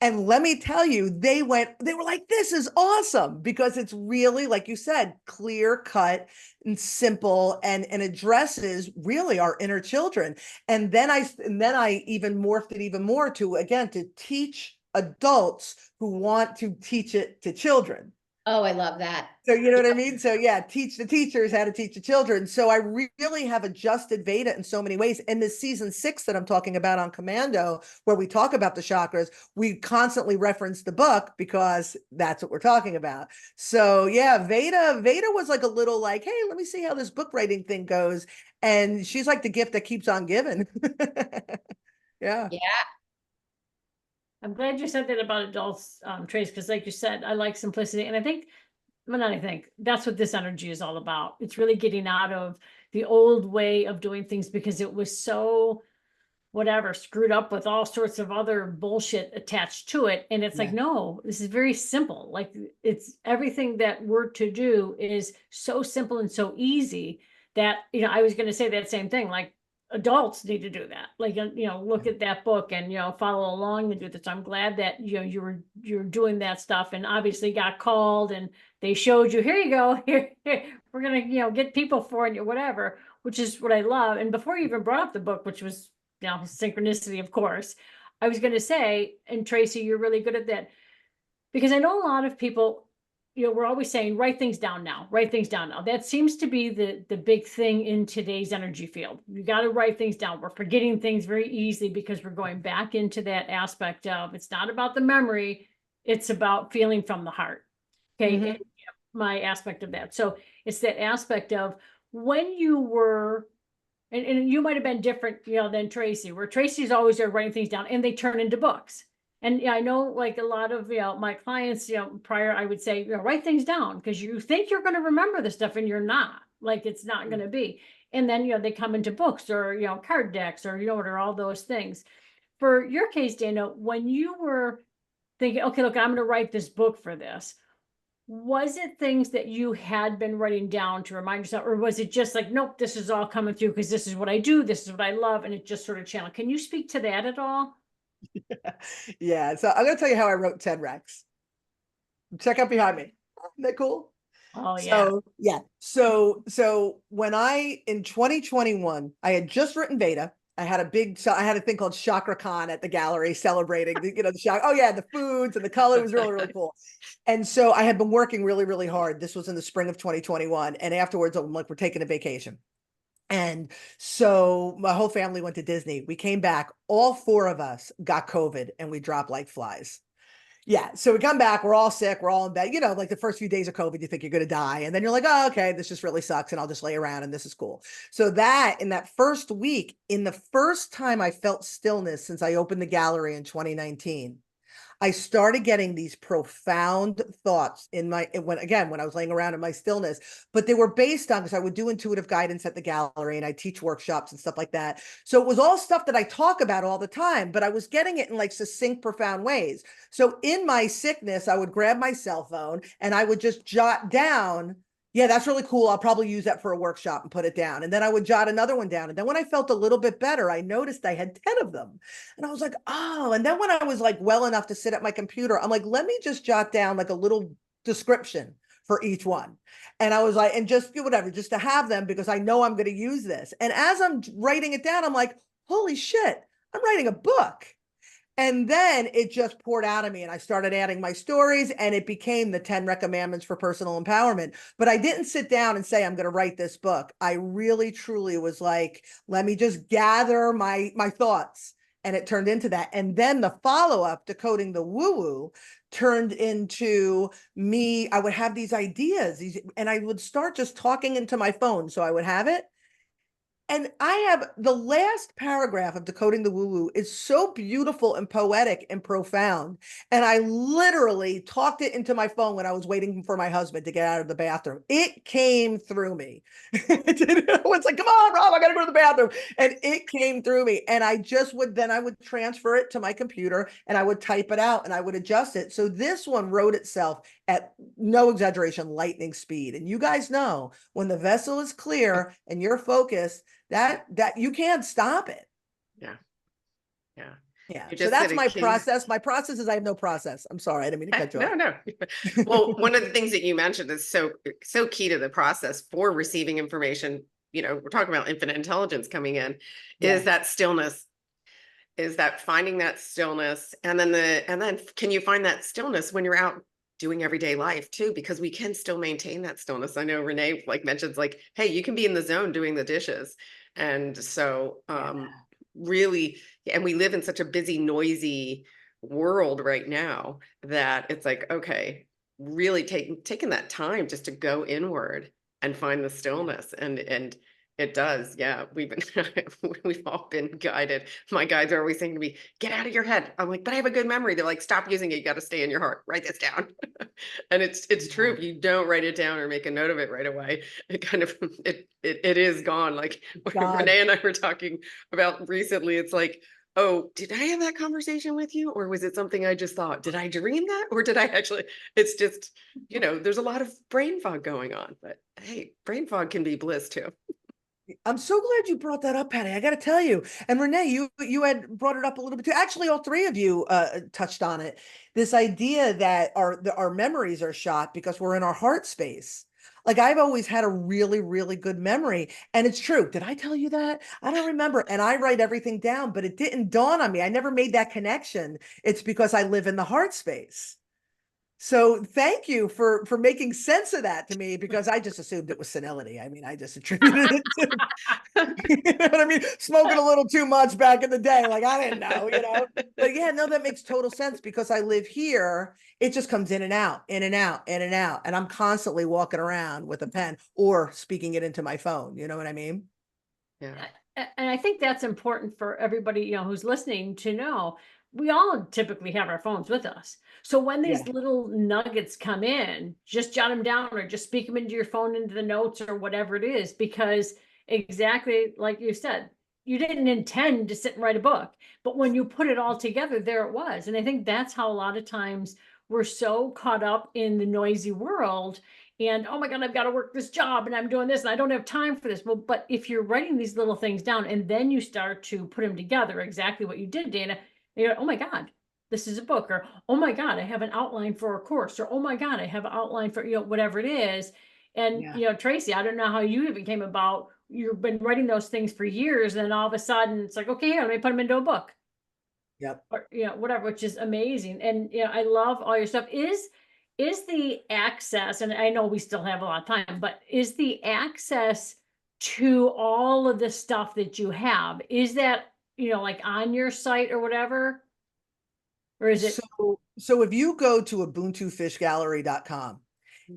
And let me tell you, they were like, this is awesome, because it's really, like you said, clear cut and simple, and addresses really our inner children. And then I even morphed it even more to teach adults who want to teach it to children. Oh, I love that. So you know what I mean? So teach the teachers how to teach the children. So I really have adjusted Veda in so many ways. And this season 6 that I'm talking about on Commando, where we talk about the chakras, we constantly reference the book because that's what we're talking about. So Veda was like a little like, hey, let me see how this book writing thing goes. And she's like the gift that keeps on giving. Yeah. I'm glad you said that about adults, Trace, because like you said, I like simplicity. And that's what this energy is all about. It's really getting out of the old way of doing things because it was so screwed up with all sorts of other bullshit attached to it. And it's like, no, this is very simple. Like, it's everything that we're to do is so simple and so easy that, I was going to say that same thing. Like, adults need to do that. Like, look at that book and, follow along and do this. I'm glad that, you're doing that stuff, and obviously got called and they showed you, here you go, here, we're going to, get people for you, whatever, which is what I love. And before you even brought up the book, which was, synchronicity, of course, I was going to say, and Tracy, you're really good at that, because I know a lot of people, we're always saying, write things down now. That seems to be the big thing in today's energy field. You got to write things down. We're forgetting things very easily because we're going back into that aspect of, it's not about the memory, it's about feeling from the heart. Okay. Mm-hmm. And my aspect of that. So it's that aspect of when you were, and you might have been different, than Tracy, where Tracy's always there writing things down and they turn into books. And I know, like, a lot of, my clients, prior, I would say, write things down because you think you're going to remember the stuff and you're not. Like, it's not going to be. And then, they come into books or, card decks or, or all those things. For your case, Dana, when you were thinking, okay, look, I'm going to write this book for this, was it things that you had been writing down to remind yourself, or was it just like, nope, this is all coming through because this is what I do, this is what I love, and it just sort of channel? Can you speak to that at all? Yeah. So I'm going to tell you how I wrote 10 Rex. Check out behind me. Isn't that cool? Oh, yeah. So yeah. So when in 2021, I had just written Veda. I had a thing called Chakra Con at the gallery celebrating the shock. Oh yeah, the foods and the color was really, really cool. And so I had been working really, really hard. This was in the spring of 2021. And afterwards, I'm like, we're taking a vacation. And so my whole family went to Disney. We came back, all 4 of us got COVID and we dropped like flies. Yeah. So we come back, we're all sick, we're all in bed. Like the first few days of COVID, you think you're going to die. And then you're like, oh, okay, this just really sucks. And I'll just lay around and this is cool. So in that first week, in the first time I felt stillness since I opened the gallery in 2019, I started getting these profound thoughts when I was laying around in my stillness, but they were based on, because I would do intuitive guidance at the gallery and I teach workshops and stuff like that. So it was all stuff that I talk about all the time, but I was getting it in like succinct, profound ways. So in my sickness, I would grab my cell phone and I would just jot down, yeah, that's really cool. I'll probably use that for a workshop and put it down. And then I would jot another one down. And then when I felt a little bit better, I noticed I had 10 of them. And I was like, oh, and then when I was like well enough to sit at my computer, I'm like, let me just jot down like a little description for each one. And I was like, and just whatever, just to have them because I know I'm going to use this. And as I'm writing it down, I'm like, holy shit, I'm writing a book. And then it just poured out of me and I started adding my stories and it became the 10 Recommandments for Personal Empowerment. But I didn't sit down and say, I'm going to write this book. I really, truly was like, let me just gather my thoughts. And it turned into that. And then the follow-up, Decoding the Woo Woo, turned into me. I would have these ideas and I would start just talking into my phone. So I would have it. And I have the last paragraph of Decoding the Woo Woo is so beautiful and poetic and profound. And I literally talked it into my phone when I was waiting for my husband to get out of the bathroom. It came through me. It's like, come on, Rob, I got to go to the bathroom. And it came through me. And I would transfer it to my computer and I would type it out and I would adjust it. So this one wrote itself at, no exaggeration, lightning speed. And you guys know when the vessel is clear and you're focused, that you can't stop it. Yeah. So that's my process. My process is I have no process. I'm sorry, I didn't mean to cut you off. No. Well, one of the things that you mentioned is so key to the process for receiving information. We're talking about infinite intelligence coming in, is that stillness, is that finding that stillness. And then can you find that stillness when you're out doing everyday life too, because we can still maintain that stillness. I know Renee mentions hey, you can be in the zone doing the dishes. And so really, and we live in such a busy, noisy world right now that it's like, okay, really taking that time just to go inward and find the stillness. And it does. Yeah. We've all been guided. My guides are always saying to me, get out of your head. I'm like, but I have a good memory. They're like, stop using it. You got to stay in your heart. Write this down. And it's true. If you don't write it down or make a note of it right away, it kind of, it is gone. Like Renee and I were talking about recently, it's like, oh, did I have that conversation with you? Or was it something I just thought? Did I dream that? Or did I actually, it's just, there's a lot of brain fog going on, but hey, brain fog can be bliss too. I'm so glad you brought that up, Patty. I got to tell you, and Renee, you had brought it up a little bit too. Actually, all 3 of you touched on it. This idea that our memories are shot because we're in our heart space. Like I've always had a really, really good memory, and it's true. Did I tell you that? I don't remember. And I write everything down, but it didn't dawn on me. I never made that connection. It's because I live in the heart space. So thank you for making sense of that to me, because I just assumed it was senility. I mean, I just attributed it to, you know what I mean? Smoking a little too much back in the day. Like, I didn't know, but yeah, no, that makes total sense because I live here. It just comes in and out, in and out, in and out. And I'm constantly walking around with a pen or speaking it into my phone. You know what I mean? Yeah. And I think that's important for everybody, who's listening to know. We all typically have our phones with us. So when these little nuggets come in, just jot them down or just speak them into your phone, into the notes or whatever it is, because exactly like you said, you didn't intend to sit and write a book, but when you put it all together, there it was. And I think that's how a lot of times we're so caught up in the noisy world and, oh my God, I've got to work this job and I'm doing this and I don't have time for this. Well, but if you're writing these little things down and then you start to put them together, exactly what you did, Dana, you're, oh my God, this is a book, or, oh my God, I have an outline for a course, or, oh my God, I have an outline for, whatever it is. And, Yeah. Tracy, I don't know how you even came about, you've been writing those things for years and all of a sudden it's like, okay, here, let me put them into a book. Yep. Or, whatever, which is amazing. And, I love all your stuff. Is the access, and I know we still have a lot of time, but is the access to all of the stuff that you have, is that, like on your site or whatever? Or is it? So if you go to ubuntufishgallery.com,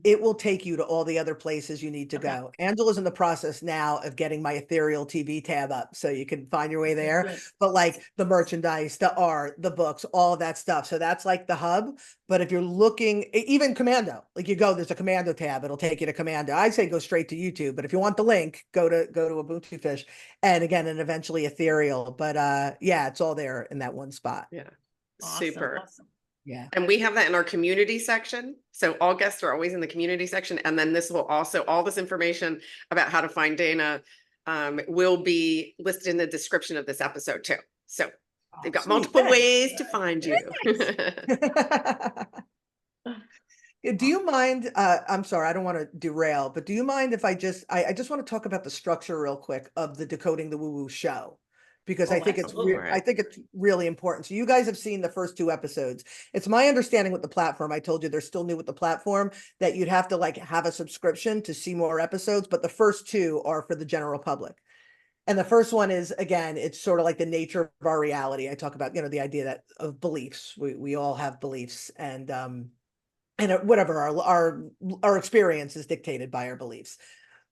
it will take you to all the other places you need to Okay. go. Angela's in the process now of getting my ethereal TV tab up so you can find your way there. Good. But like the merchandise, the art, the books, all of that stuff. So that's like the hub. But if you're looking, even Commando, like you go, there's a Commando tab. It'll take you to Commando. I say go straight to YouTube, but if you want the link, go to Ubuntu Fish, and again, and eventually ethereal. But yeah, it's all there in that one spot. Yeah. Awesome, Super. awesome. Yeah. And we have that in our community section. So all guests are always in the community section. And then this will also, all this information about how to find Dana will be listed in the description of this episode too. So they've got Sweet, multiple thanks. ways to find you. Do you mind, I'm sorry, I don't want to derail, but do you mind if I just want to talk about the structure real quick of the Decoding the Woo Woo show? Because I Oh, think absolutely. Right. I think it's really important. So you guys have seen the first 2 episodes. It's my understanding with the platform, I told you they're still new with the platform, that you'd have to like have a subscription to see more episodes, but the first 2 are for the general public. And the first one is, again, it's sort of like the nature of our reality. I talk about, the idea that of beliefs. We all have beliefs, and whatever our experience is dictated by our beliefs.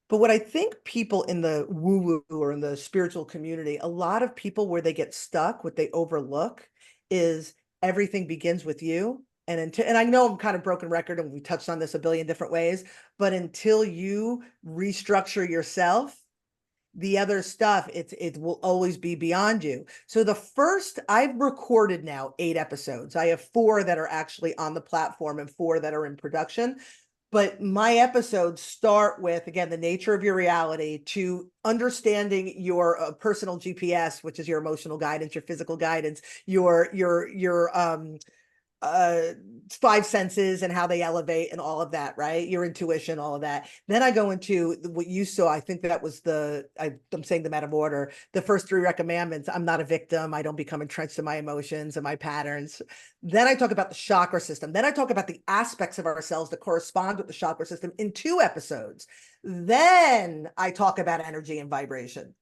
But what I think people in the woo woo or in the spiritual community, a lot of people where they get stuck, what they overlook is everything begins with you. And I know I'm kind of broken record and we touched on this a billion different ways, but until you restructure yourself, the other stuff, it will always be beyond you. So I've recorded now 8 episodes. I have 4 that are actually on the platform and 4 that are in production. But my episodes start with, again, the nature of your reality, to understanding your personal GPS, which is your emotional guidance, your physical guidance, your 5 senses and how they elevate and all of that, right? Your intuition, all of that. Then I go into what you saw. I think that was I'm saying them out of order. The first 3 commandments. I'm not a victim. I don't become entrenched in my emotions and my patterns. Then I talk about the chakra system. Then I talk about the aspects of ourselves that correspond with the chakra system in 2 episodes. Then I talk about energy and vibration.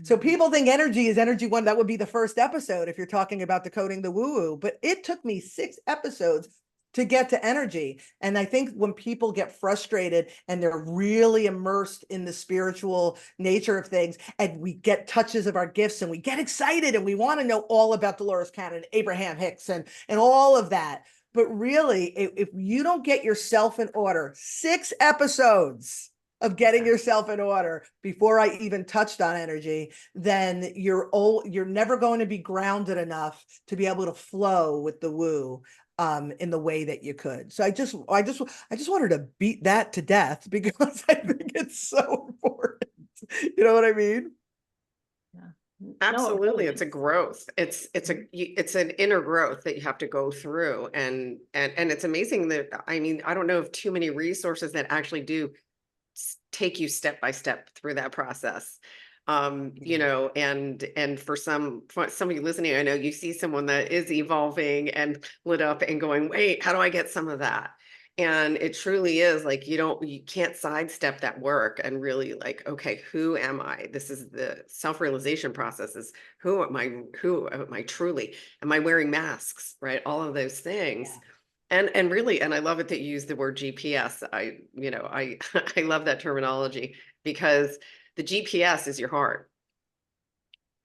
So people think energy is energy 1. That would be the first episode if you're talking about decoding the woo woo. But it took me 6 episodes to get to energy. And I think when people get frustrated and they're really immersed in the spiritual nature of things, and we get touches of our gifts and we get excited and we want to know all about Dolores Cannon, Abraham Hicks, and all of that. But really, if you don't get yourself in order, 6 episodes of getting yourself in order before I even touched on energy, then you're never going to be grounded enough to be able to flow with the woo in the way that you could. So I just wanted to beat that to death because I think it's so important. You know what I mean? Yeah. Absolutely. No, It's a growth. It's an inner growth that you have to go through. And it's amazing that, I mean, I don't know of too many resources that actually do take you step by step through that process. And for somebody listening, I know you see someone that is evolving and lit up and going, wait, how do I get some of that? And it truly is like, you can't sidestep that work and really like, okay, who am I? This is the self-realization process, is who am I truly? Am I wearing masks, right? All of those things. Yeah. And really, and I love it that you use the word GPS. I I love that terminology, because the GPS is your heart.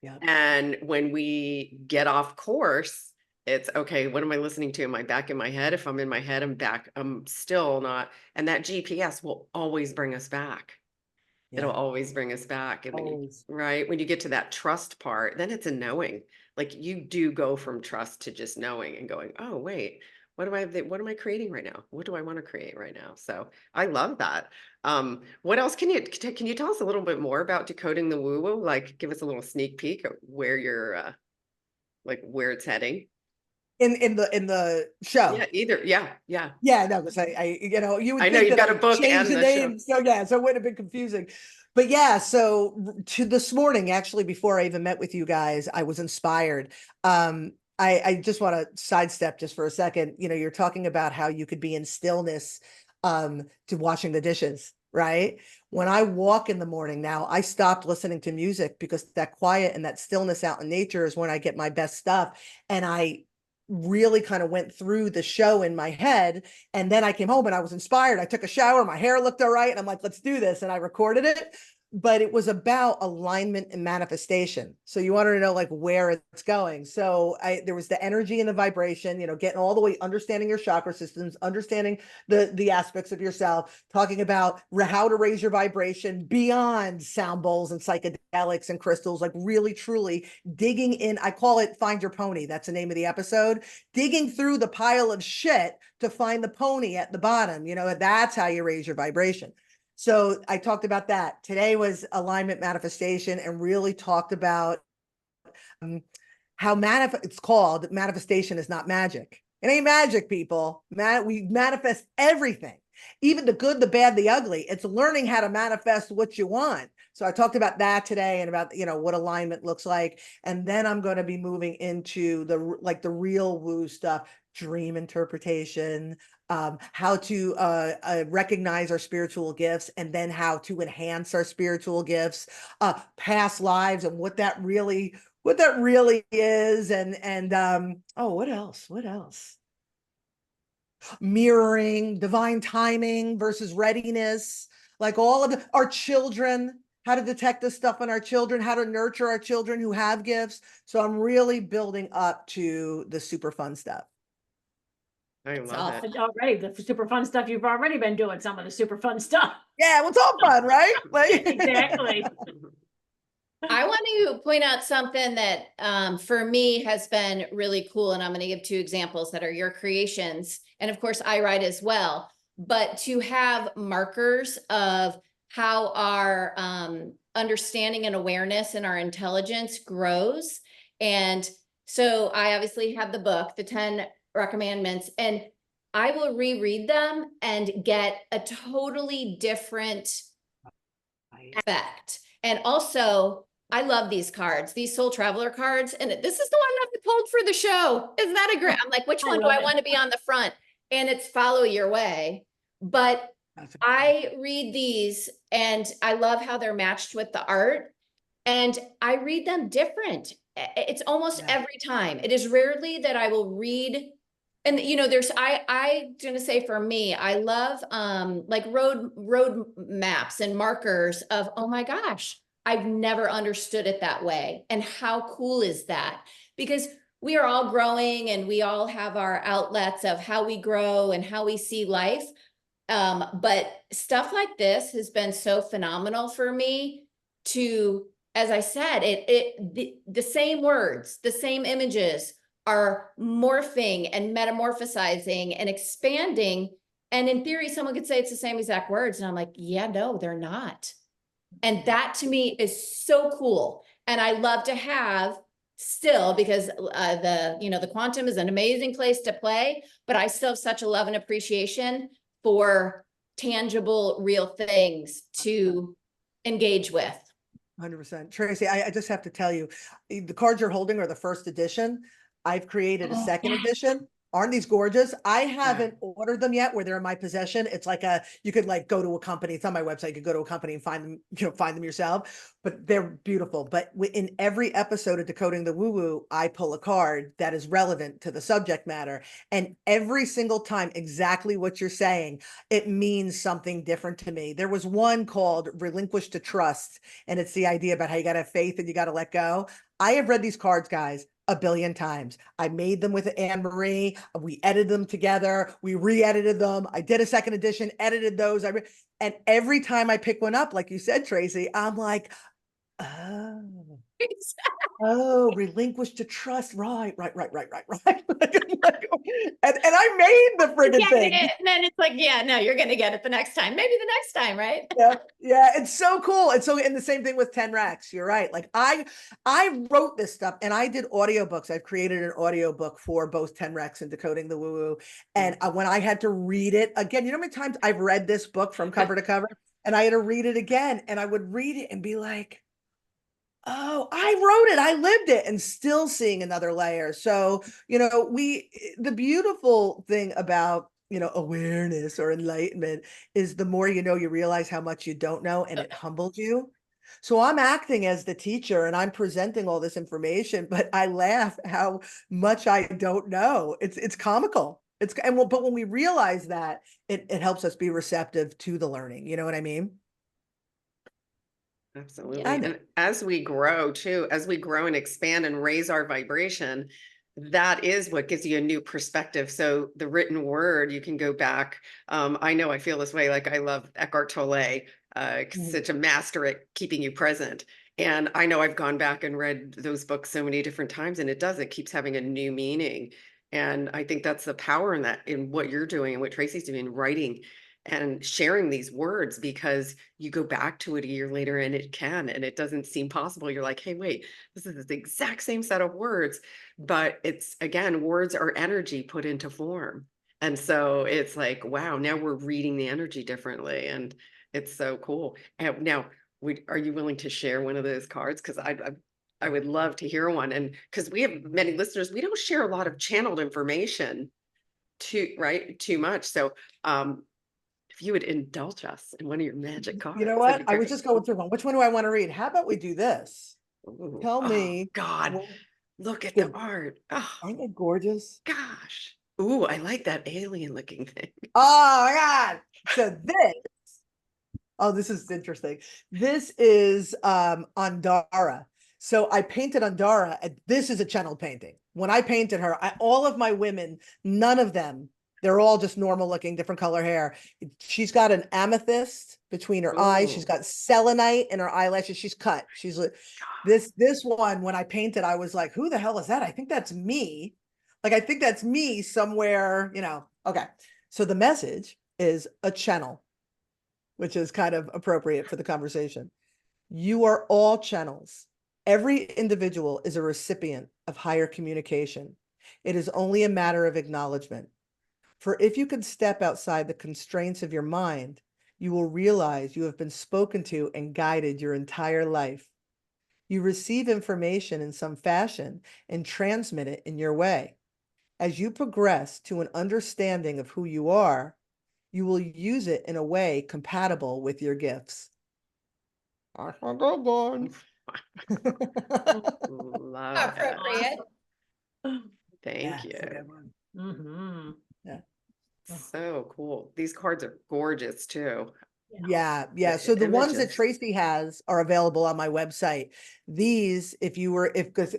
Yeah. And when we get off course, it's okay, what am I listening to? Am I back in my head? If I'm in my head, I'm back. I'm still not. And that GPS will always bring us back. It'll always bring us back. And when you, Always. right, when you get to that trust part, then it's a knowing. Like you do go from trust to just knowing and going, oh, wait, what am I creating right now? What do I want to create right now? So I love that. What else can you tell us a little bit more about decoding the woo woo? Like give us a little sneak peek of where you're like where it's heading. In the show. Yeah, either. Yeah, yeah. Yeah, no, because you know, you would I know think you've that got a I book changed and the the show. name. So yeah, so it would have been confusing. But yeah, so to this morning, actually, before I even met with you guys, I was inspired. I just want to sidestep just for a second. You know, you're talking about how you could be in stillness to washing the dishes, right? When I walk in the morning now, I stopped listening to music because that quiet and that stillness out in nature is when I get my best stuff. And I really kind of went through the show in my head, and then I came home and I was inspired. I took a shower, my hair looked all right, and I'm like, let's do this, and I recorded it. But it was about alignment and manifestation. So you wanted to know like where it's going. So there was the energy and the vibration, you know, getting all the way, understanding your chakra systems, understanding the aspects of yourself, talking about how to raise your vibration beyond sound bowls and psychedelics and crystals, like really truly digging in. I call it Find Your Pony. That's the name of the episode. Digging through the pile of shit to find the pony at the bottom. You know, that's how you raise your vibration. So I talked about that. Today was alignment manifestation, and really talked about how it's called manifestation is not magic. It ain't magic, people. We manifest everything, even the good, the bad, the ugly. It's learning how to manifest what you want. So I talked about that today, and about, you know, what alignment looks like. And then I'm going to be moving into the real woo stuff, dream interpretation, how to recognize our spiritual gifts, and then how to enhance our spiritual gifts, past lives, and what that really is. And oh, what else? Mirroring, divine timing versus readiness, like all of our children, how to detect this stuff in our children, how to nurture our children who have gifts. So I'm really building up to the super fun stuff. I It's love all it. Already, the super fun stuff, you've already been doing some of the super fun stuff. Yeah, well, it's all fun, right? Like Exactly. I want to point out something that for me has been really cool, and I'm going to give two examples that are your creations. And of course, I write as well. But to have markers of how our understanding and awareness and our intelligence grows. And so I obviously have the book, The 10 Recommendments, and I will reread them and get a totally different effect. And also, I love these cards, these soul traveler cards. And this is the one that I pulled for the show. Isn't that a great? I'm like, which one do I want to be on the front? And it's Follow Your Way. But I read these and I love how they're matched with the art. And I read them different. It's almost every time. It is rarely that I will read. And you know, I'm gonna say for me, I love like road maps and markers of, oh my gosh, I've never understood it that way. And how cool is that? Because we are all growing and we all have our outlets of how we grow and how we see life. But stuff like this has been so phenomenal for me to, as I said, the same words, the same images are morphing and metamorphosizing and expanding. And in theory, someone could say it's the same exact words. And I'm like, yeah, no, they're not. And that to me is so cool. And I love to have still, because the quantum is an amazing place to play, but I still have such a love and appreciation for tangible, real things to engage with. 100%. Tracy, I just have to tell you, the cards you're holding are the first edition. I've created a second edition. Aren't these gorgeous? I haven't ordered them yet where they're in my possession. It's like you could like go to a company. It's on my website. You could go to a company and find them, find them yourself, but they're beautiful. But in every episode of Decoding the Woo Woo, I pull a card that is relevant to the subject matter. And every single time, exactly what you're saying, it means something different to me. There was one called Relinquish to Trust. And it's the idea about how you got to have faith and you got to let go. I have read these cards, guys, a billion times. I made them with Anne Marie. We edited them together. We re-edited them. I did a second edition, edited those. And every time I pick one up, like you said, Tracy, I'm like, oh. Oh, relinquish to trust. Right. And I made the friggin' thing. And then it's like, yeah, no, you're gonna get it the next time. Maybe the next time, right? Yeah, it's so cool. And so, and the same thing with 10 Racks. You're right. Like I wrote this stuff and I did audiobooks. I've created an audiobook for both 10 Racks and Decoding the Woo Woo. And when I had to read it again, you know how many times I've read this book from cover to cover, and I had to read it again, and I would read it and be like, oh, I wrote it, I lived it, and still seeing another layer. So, the beautiful thing about, awareness or enlightenment is the more you know, you realize how much you don't know, and it humbles you. So I'm acting as the teacher and I'm presenting all this information, but I laugh how much I don't know. It's comical. But when we realize that, it helps us be receptive to the learning. You know what I mean? Absolutely. And And as we grow too, as we grow and expand and raise our vibration, that is what gives you a new perspective. So the written word, you can go back. I know I feel this way. Like I love Eckhart Tolle, such a master at keeping you present. And I know I've gone back and read those books so many different times, and it keeps having a new meaning. And I think that's the power in that, in what you're doing and what Tracy's doing, writing and sharing these words, because you go back to it a year later and it doesn't seem possible. You're like, hey, wait, this is the exact same set of words, but it's, again, words are energy put into form. And so it's like, wow, now we're reading the energy differently. And it's so cool. And now, are you willing to share one of those cards? Because I would love to hear one. And because we have many listeners, we don't share a lot of channeled information too much. So if you would indulge us in one of your magic cards, you know that'd what? be I was great. just going through one. Which one do I want to read? How about we do this? Ooh, Tell oh me. God, Well, look at the art. Oh aren't they gorgeous? gosh. Ooh, I like that alien looking thing. Oh my God. So this is interesting. This is Andara. So I painted Andara. This is a channel painting. When I painted her, all of my women, none of them, they're all just normal looking, different color hair. She's got an amethyst between her eyes. She's Ooh, got selenite in her eyelashes. She's cut. This one, when I painted, I was like, who the hell is that? I think that's me. Like, I think that's me somewhere, Okay. So the message is a channel, which is kind of appropriate for the conversation. You are all channels. Every individual is a recipient of higher communication. It is only a matter of acknowledgement. For if you can step outside the constraints of your mind, you will realize you have been spoken to and guided your entire life. You receive information in some fashion and transmit it in your way. As you progress to an understanding of who you are, you will use it in a way compatible with your gifts. love it. Appropriate. Thank Yeah, it's a you. good one. Mm-hmm. Yeah. So cool. These cards are gorgeous too. Yeah. The So the ones that images. Tracy has are available on my website. These, because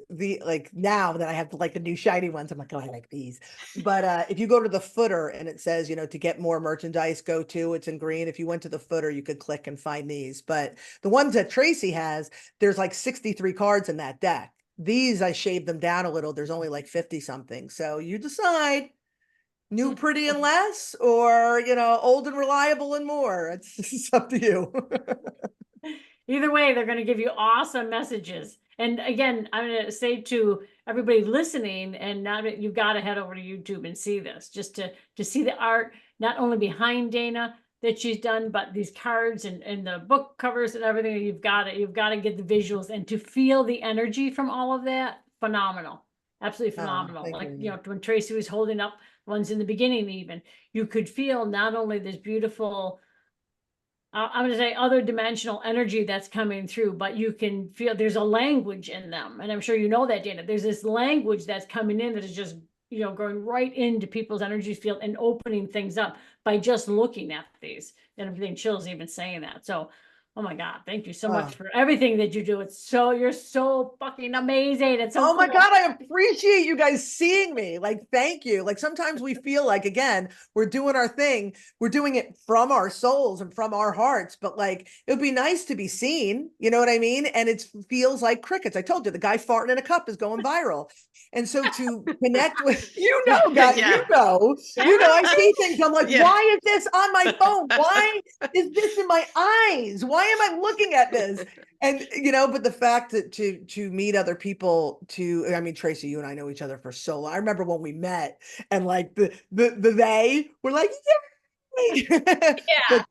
now that I have the new shiny ones, I'm like, oh, I like these. But if you go to the footer and it says, to get more merchandise, it's in green. If you went to the footer, you could click and find these. But the ones that Tracy has, there's like 63 cards in that deck. These, I shaved them down a little. There's only like 50 something. So you decide. New, pretty, and less, or old and reliable and more. It's up to you. Either way, they're going to give you awesome messages. And again, I'm going to say to everybody listening, and now that you've got to head over to YouTube and see this, just to see the art, not only behind Dana that she's done, but these cards and the book covers and everything. You've got to get the visuals and to feel the energy from all of that. Phenomenal. Absolutely phenomenal. Thank Like, you. when Tracy was holding up ones in the beginning, even you could feel not only this beautiful, I'm going to say other dimensional energy that's coming through, but you can feel there's a language in them. And I'm sure you know that, Dana. There's this language that's coming in that is just, going right into people's energy field and opening things up by just looking at these. And everything chills even saying that. So Oh my God, thank you so Oh. much for everything that you do. You're so fucking amazing. It's so Oh my cool. God, I appreciate you guys seeing me. Like, thank you. Like, sometimes we feel like, again, we're doing our thing. We're doing it from our souls and from our hearts, but like, it would be nice to be seen. You know what I mean? And it feels like crickets. I told you, the guy farting in a cup is going viral. And so to connect with, guys, Yeah. I see things. I'm like, Yeah. why is this on my phone? Why is this in my eyes? Why am I looking at this? And but the fact that to meet other people, I mean, Tracy, you and I know each other for so long. I remember when we met, and like they were like, yay! Yeah.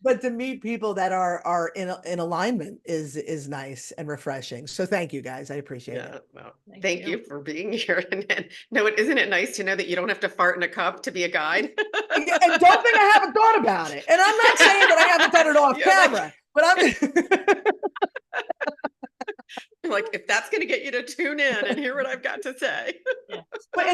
but to meet people that are in alignment is nice and refreshing. So thank you guys. I appreciate Yeah, it. well, Thank thank you. you for being here. And no, isn't it nice to know that you don't have to fart in a cup to be a guide? Yeah, and don't think I haven't thought about it. And I'm not saying that I haven't done it off You're like, camera, but I'm if that's going to get you to tune in and hear what I've got to say. but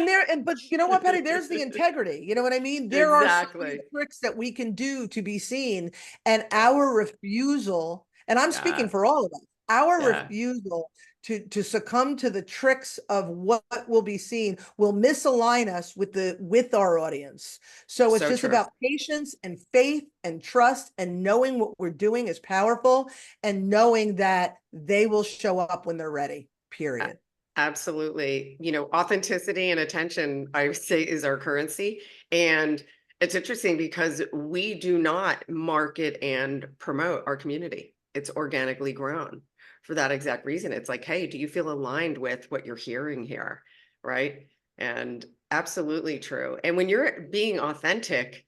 you know what, Patty? There's the integrity. You know what I mean? There are so many Exactly. tricks that we can do to be seen, and Yeah. our refusal, and I'm speaking Yeah. for all of us, our Yeah. refusal to succumb to the tricks of what will be seen will misalign us with our audience. So it's So just true. about patience and faith and trust, and knowing what we're doing is powerful, and knowing that they will show up when they're ready. Period. Absolutely. Authenticity and attention, I would say, is our currency. And it's interesting because we do not market and promote our community. It's organically grown for that exact reason. It's like, hey, do you feel aligned with what you're hearing here? Right. And absolutely true. And when you're being authentic,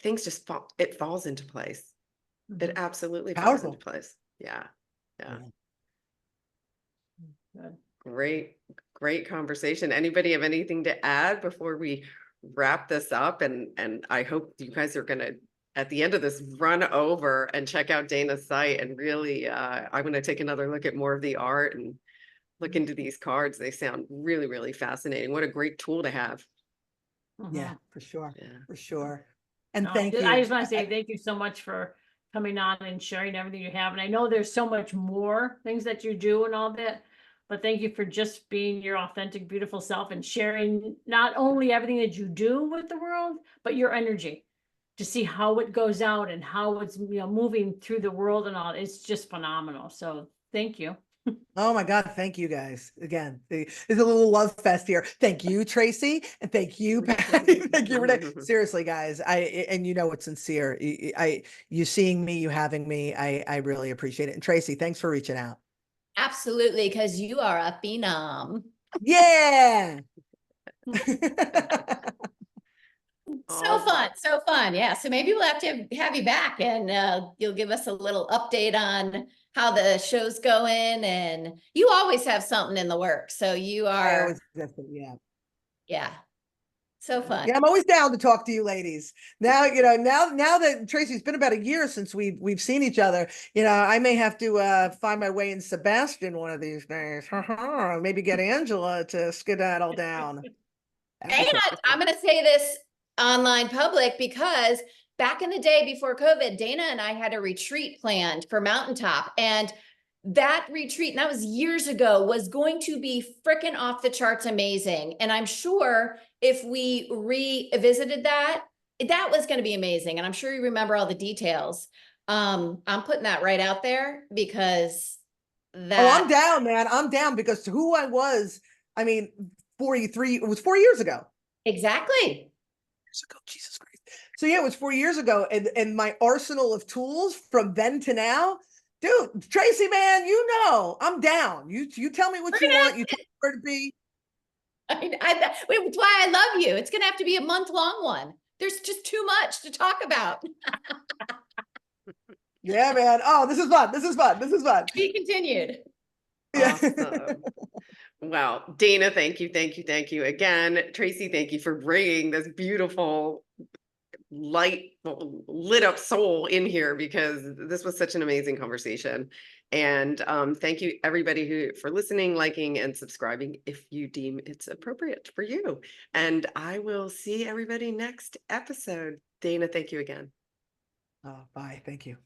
things just it falls into place. It absolutely falls into Powerful. place. Yeah. Yeah. Good. Great conversation. Anybody have anything to add before we wrap this up? And I hope you guys are gonna, at the end of this, run over and check out Dana's site, and really I'm gonna take another look at more of the art and look into these cards. They sound really, really fascinating. What a great tool to have. Yeah, for sure. Yeah. For sure. And No, thank I you. just want to say thank you so much for coming on and sharing everything you have. And I know there's so much more things that you do and all that, but thank you for just being your authentic, beautiful self and sharing not only everything that you do with the world, but your energy to see how it goes out and how it's moving through the world and all. It's just phenomenal. So thank you. Oh my God, thank you guys. Again, there's a little love fest here. Thank you, Tracy, and thank you, Patty. Thank you, Renee. Seriously, guys, and it's sincere. You seeing me, you having me, I really appreciate it. And Tracy, thanks for reaching out. Absolutely, because you are a phenom. Yeah. So fun, so fun. Yeah. So maybe we'll have to have you back, and you'll give us a little update on how the show's going. And you always have something in the works. So you I are, always, yeah. yeah, so fun. Yeah, I'm always down to talk to you ladies. Now, now that Tracy's been about a year since we've seen each other, I may have to find my way in Sebastian one of these days. Maybe get Angela to skedaddle down. And I'm going to say this online public, because back in the day before COVID, Dana and I had a retreat planned for Mountaintop, and that retreat, and that was years ago, was going to be freaking off the charts amazing. And I'm sure if we revisited that was going to be amazing. And I'm sure you remember all the details. I'm putting that right out there, because Oh, I'm down, man. I'm down, because to who I was, I mean, it was 4 years ago. Exactly. Jesus Christ. So yeah, it was 4 years ago. And my arsenal of tools from then to now, dude, Tracy, man, I'm down. You tell me what you want. You tell me where to be. It's why I love you. It's going to have to be a month-long one. There's just too much to talk about. Yeah, man. Oh, this is fun. This is fun. This is fun. Be continued. Yeah. Awesome. Wow. Dana, thank you. Thank you. Thank you again. Tracy, thank you for bringing this beautiful lit up soul in here, because this was such an amazing conversation. And thank you everybody for listening, liking, and subscribing if you deem it's appropriate for you. And I will see everybody next episode. Dana, thank you again. Oh, bye. Thank you.